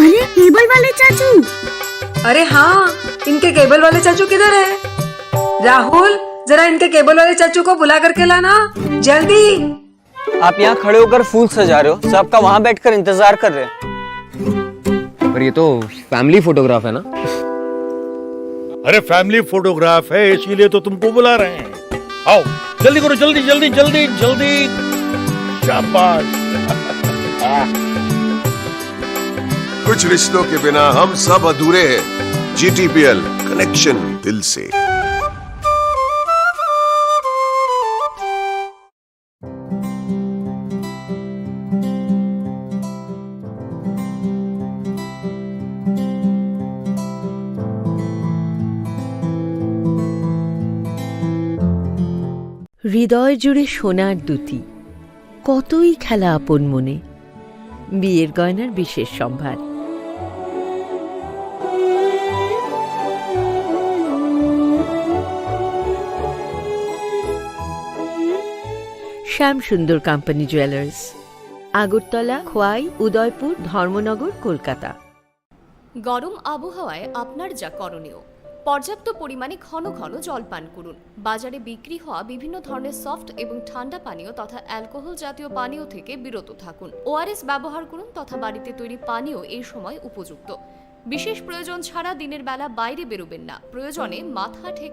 अरे केबल वाले चाचू! अरे हाँ, इनके केबल वाले चाचू किधर है? राहुल, जरा इनके केबल वाले चाचू को बुला करके लाना, जल्दी। आप यहाँ खड़े होकर फूल सजा रहे हो, सबका वहाँ बैठकर इंतजार कर रहे हैं। पर ये तो फैमिली फोटोग्राफ है ना? अरे फैमिली फोटोग्राफ है, इसीलिए तो तुमको बुला रहे हैं। आओ जल्दी करो, जल्दी जल्दी जल्दी जल्दी। शाबाश। कुछ रिश्तों के बिना हम सब अधूरे हैं। GTPL, कनेक्शन दिल से। হৃদয় জুড়ে সোনার দুটি, কতই খেলা আপন মনে, বিয়ের গয়নার বিশেষ সম্ভার। শ্যাম সুন্দর কোম্পানি জুয়েলার্স, আগরতলা, খোয়াই, উদয়পুর, ধর্মনগর, কলকাতা। গরম আবহাওয়ায় আপনার যা করণীয়, পর্যাপ্ত পরিমাণে ঘন ঘন জল পান করুন। বাজারে বিক্রি হওয়া বিভিন্ন ধরনের সফট এবং ঠান্ডা পানীয় তথা অ্যালকোহল জাতীয় পানীয় থেকে বিরত থাকুন। ওআরএস ব্যবহার করুন তথা বাড়িতে তৈরি পানীয় এই সময় উপযুক্ত। বিশেষ প্রয়োজন ছাড়া দিনের বেলা বাইরে বেরোবেন না। প্রয়োজনে মাথা ঢেকে